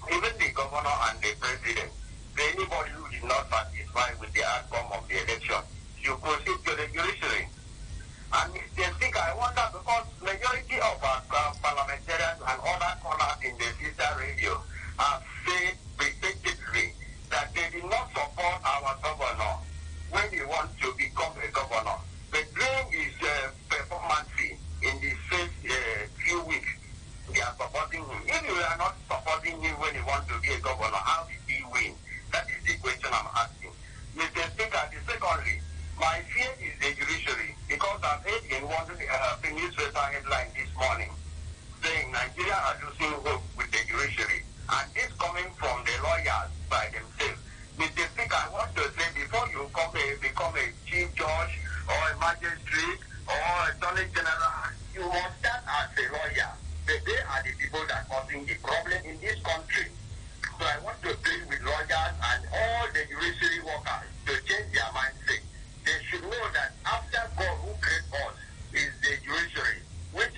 Even the governor and the president, anybody who is not satisfied with the outcome of the election should proceed to the judiciary. And Mr. Speaker, I wonder because majority of our parliamentarians and other callers in the sister radio have said repeatedly that they did not support our governor when he wants to become a governor. The dream is performance fee in the first few weeks. They are supporting him. If you are not supporting him when he wants to be a governor, how did he win? That is the question I'm asking. Mr. Speaker, secondly, my fear is the judiciary because I've heard in one newspaper headline this morning saying Nigeria are losing hope with the judiciary. And this coming from the lawyers by themselves. Mr. Speaker, I want to say before you become a chief judge or a magistrate or a attorney general, you must start as a lawyer. They are the people that are causing the problem in this country. So I want to plead with lawyers and all the judiciary workers to change their mindset. They should know that after God who created us is the judiciary, which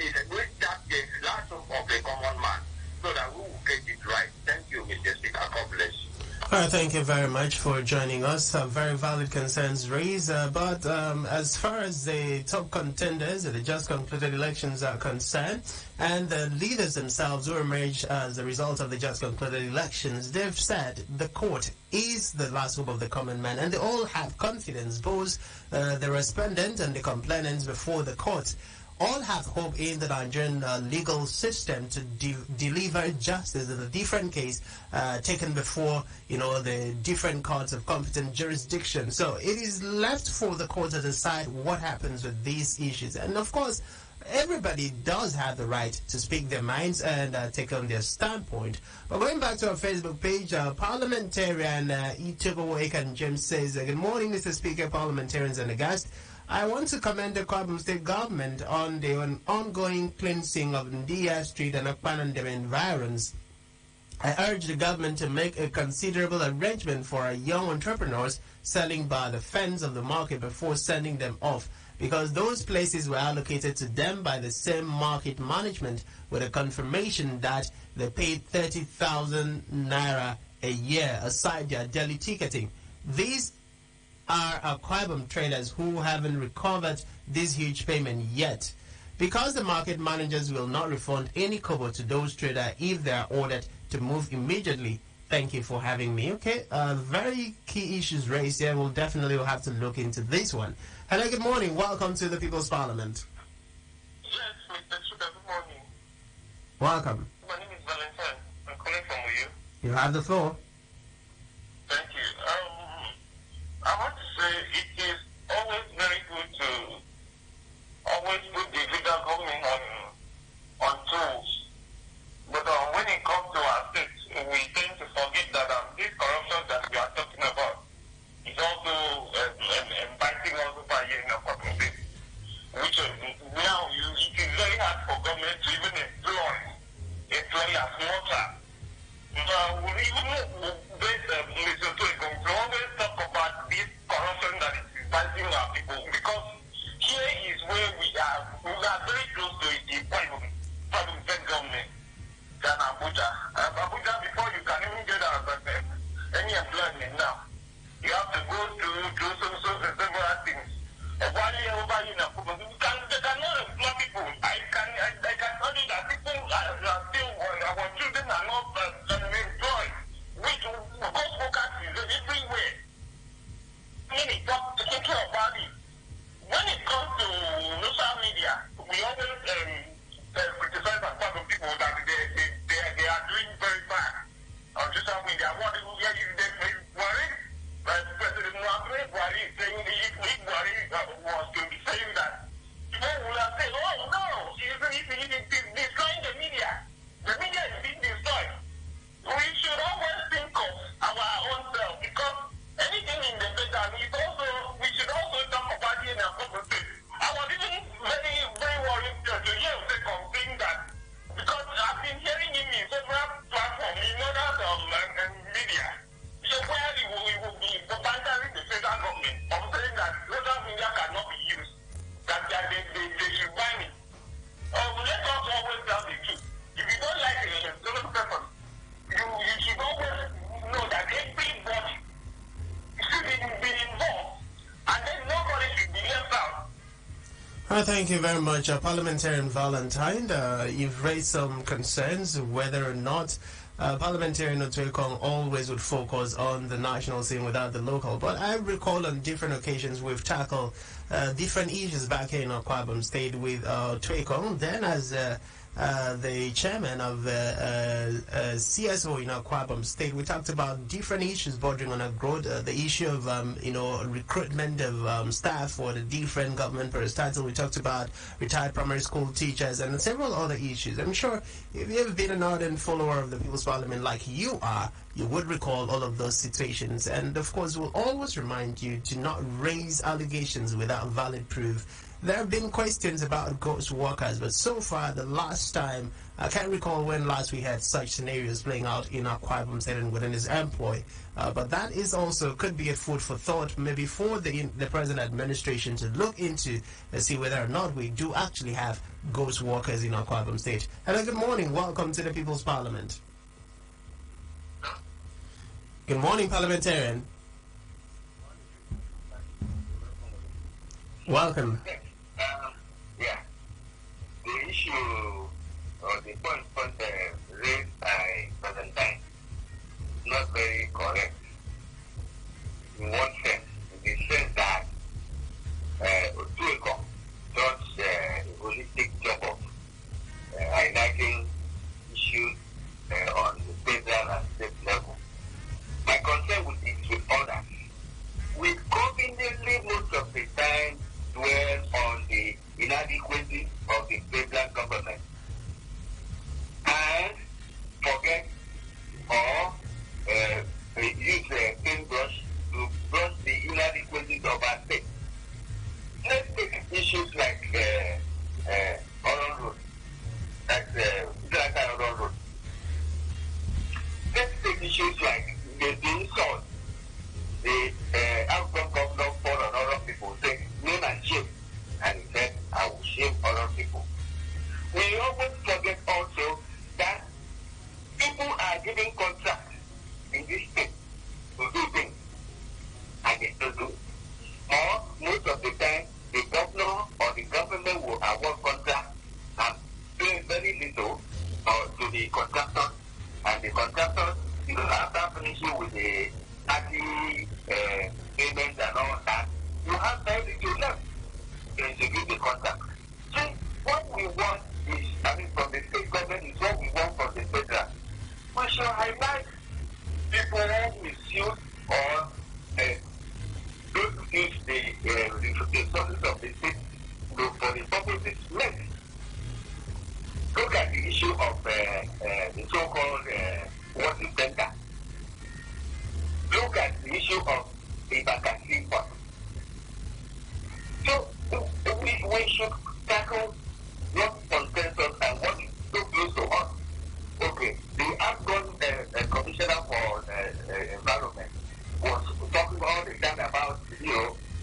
that's the last hope of the common man, so that we will get it right. Thank you, Mr. Speaker. God bless you. All right, thank you very much for joining us. Very valid concerns raised. But as far as the top contenders at the just concluded elections are concerned, and the leaders themselves who emerged as a result of the just concluded elections, they've said the court is the last hope of the common man, and they all have confidence, both the respondent and the complainants before the court. All have hope in the Nigerian legal system to deliver justice in a different case taken before, the different courts of competent jurisdiction. So it is left for the court to decide what happens with these issues. And of course, everybody does have the right to speak their minds and take on their standpoint. But going back to our Facebook page, parliamentarian Itogo Ekan James says, good morning, Mr. Speaker, parliamentarians and the guests. I want to commend the Kwabam State government on the ongoing cleansing of Ndia Street and Akpanandem environs. I urge the government to make a considerable arrangement for our young entrepreneurs selling by the fence of the market before sending them off. because those places were allocated to them by the same market management with a confirmation that they paid 30,000 naira a year aside their daily ticketing. These are Akwa Ibom traders who haven't recovered this huge payment yet. Because the market managers will not refund any kobo to those traders if they are ordered to move immediately. Thank you for having me. Okay, very key issues raised here. We'll definitely have to look into this one. Hello, good morning. Welcome to the People's Parliament. Yes, Mr. Sugar, good morning. Welcome. My name is Valentine. I'm calling from Uyo. You have the floor. Thank you. I want to say it is always very good to always put the federal government on tools. But when it comes to our states, we tend to forget that this corruption that we are talking about is also biting us over here in our country. Which now it is very hard for government to even employ a smarter. We always talk about this corruption that is biting our people, because here is where we are very close to the private government than Abuja. Abuja, before you can even get any employment now, you have to go through several things. While you're over here in Abuja, they cannot employ people. I can tell you that people are still, our children are not employed. Which ghost workers is everywhere. Meaning, taking care about it. When it comes to social media, we always criticize and talk to people that they are doing very bad on social media. What they worry, President Muhammad Buhari is saying, if Buhari was to be saying that, people will have said, oh no, he's destroying the media. The media is being destroyed. We should always think of our own self, because anything in the better is also, we should also talk about it in our corporate. I was even very, very worried to hear the complaint that, because I've been hearing him in several platforms, in other media, so where he will be bantering the federal government of saying that social media cannot be used, that they should ban it. Let us always tell the truth. If you don't like a certain person, you should always know that everybody should be involved, and then nobody should be left out. Thank you very much, Parliamentarian Valentine. You've raised some concerns whether or not Parliamentarian Otuekong always would focus on the national scene without the local. But I recall on different occasions we've tackled different issues back here in Akwa Ibom State with Otuekong, then as the chairman of CSO in Akwa Ibom State. We talked about different issues bordering on growth, the issue of recruitment of staff for the different government parastatals. We talked about retired primary school teachers and several other issues. I'm sure if you have been an ardent follower of the People's Parliament like you are, you would recall all of those situations. And of course, we'll always remind you to not raise allegations without valid proof. There have been questions about ghost workers, but so far, the last time, I can't recall when last we had such scenarios playing out in Akwa Ibom State and within his employ. But that is also, could be a food for thought, maybe for the present administration to look into and see whether or not we do actually have ghost workers in Akwa Ibom State. Hello, good morning. Welcome to the People's Parliament. Good morning, Parliamentarian. Welcome. Yeah. The issue or the point raised by Valentine is not very correct. In one sense, in the sense that Otuekong does a holistic job of highlighting issues on the federal and state level. My concern with others, we conveniently most of the time dwell on the inadequacy of the federal government and forget or use a paintbrush to brush the inadequacies of our state. Let's take issues like Oron Road, like Oron Road. Let's take issues like the insult, the outcome governor for and other people say, name and shame. are given contracts in this state to do things, and they don't do. Or most of the time, the governor or the government will award contract and pay very little to the contractors, and the contractors, after finishing with the party payments and all that, you have very little left to execute the contract. So what we want is, from the state government is what we want from the federal. We should highlight people who misuse or don't use the resources of the state for the purposes meant. Look at the issue of the so-called water center. Look at the issue of the vacancy fund. So we should tackle what concerns us and what is so close to us. Okay, the outgoing commissioner for environment was talking all the time about,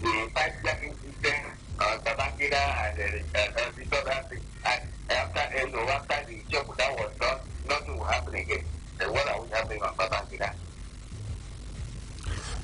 the pipe-jacking system, Babangida and this other thing. And after the job that was done, nothing will happen again. And what are we having on Babangida?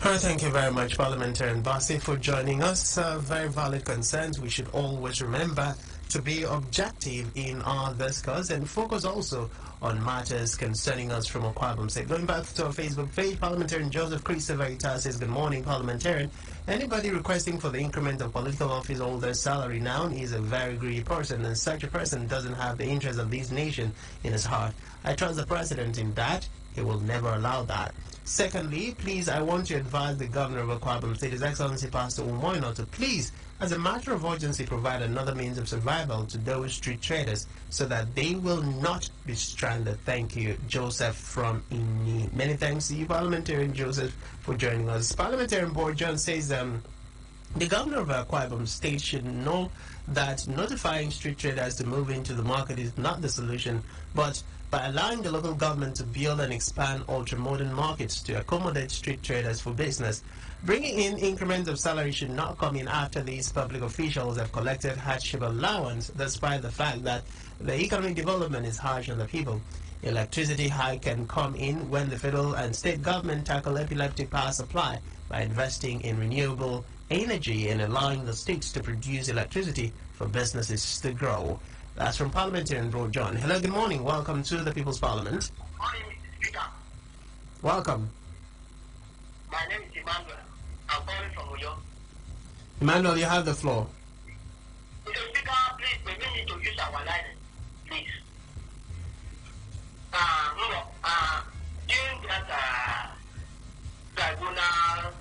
Thank you very much, Parliamentarian Bassi, for joining us. Very valid concerns. We should always remember to be objective in our discourse and focus also on matters concerning us from Okwabam State. Going back to our Facebook page, Parliamentarian Joseph Christopher says, good morning, Parliamentarian. Anybody requesting for the increment of political office holder's salary now is a very greedy person, and such a person doesn't have the interests of this nation in his heart. I trust the President in that. He will never allow that. Secondly, please, I want to advise the Governor of Okwabam State, His Excellency Pastor Umo Eno, to please, as a matter of urgency, provide another means of survival to those street traders so that they will not be stranded. Thank you, Joseph from Ini. Many thanks to you, Parliamentarian Joseph, for joining us. Parliamentarian Board John says the Governor of Okwabam State should know that notifying street traders to move into the market is not the solution, but by allowing the local government to build and expand ultra-modern markets to accommodate street traders for business. Bringing in increments of salary should not come in after these public officials have collected hardship allowance, despite the fact that the economic development is harsh on the people. Electricity hike can come in when the federal and state government tackle epileptic power supply by investing in renewable energy and allowing the states to produce electricity for businesses to grow. That's from Parliamentarian Bro John. Hello, good morning. Welcome to the People's Parliament. Morning, Mr. Speaker. Welcome. My name is Emmanuel. I'm calling from Uyo. Emmanuel, you have the floor. Mr. Speaker, please, we need to use our line, please. During that tribunal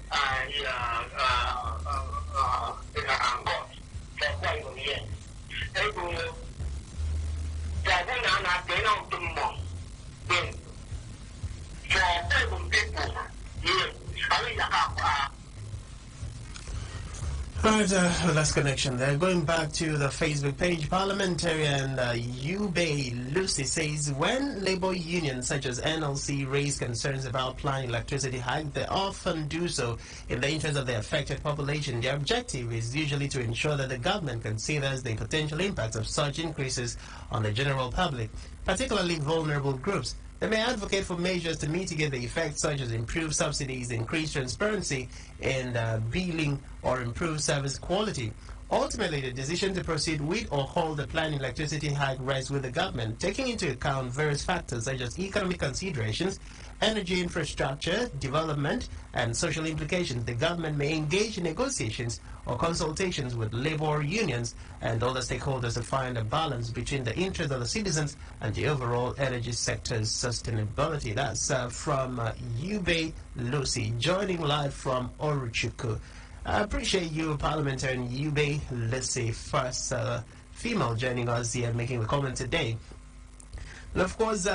Right, last connection there. Going back to the Facebook page, Parliamentarian Ube Lucy says, when labor unions such as NLC raise concerns about planned electricity hike, they often do so in the interest of the affected population. Their objective is usually to ensure that the government considers the potential impacts of such increases on the general public, particularly vulnerable groups. They may advocate for measures to mitigate the effects, such as improved subsidies, increased transparency in billing, or improved service quality. Ultimately, the decision to proceed with or hold the planned electricity hike rests with the government, taking into account various factors such as economic considerations, energy infrastructure, development, and social implications. The government may engage in negotiations or consultations with labor unions and other stakeholders to find a balance between the interests of the citizens and the overall energy sector's sustainability. That's from Ube Lucy, joining live from Oruchuku. I appreciate you, Parliamentarian Ube Lucy, first female joining us here, making the comment today. And of course,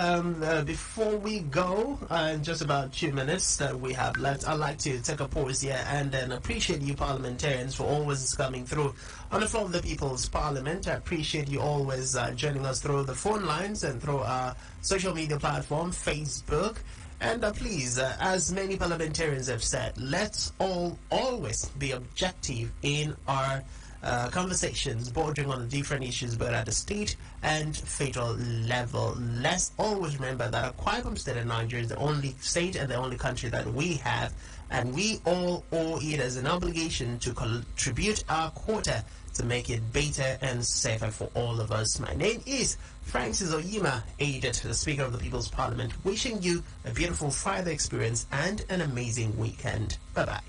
before we go, in just about 2 minutes that we have left, I'd like to take a pause here and then appreciate you parliamentarians for always coming through on the floor of the People's Parliament. I appreciate you always joining us through the phone lines and through our social media platform, Facebook. And please, as many parliamentarians have said, let's all always be objective in our conversations bordering on the different issues, but at the state and federal level. Let's always remember that Akwa Ibom State in Nigeria is the only state and the only country that we have, and we all owe it as an obligation to contribute our quota to make it better and safer for all of us. My name is Francis Oyima, Edet, the Speaker of the People's Parliament, wishing you a beautiful Friday experience and an amazing weekend. Bye-bye.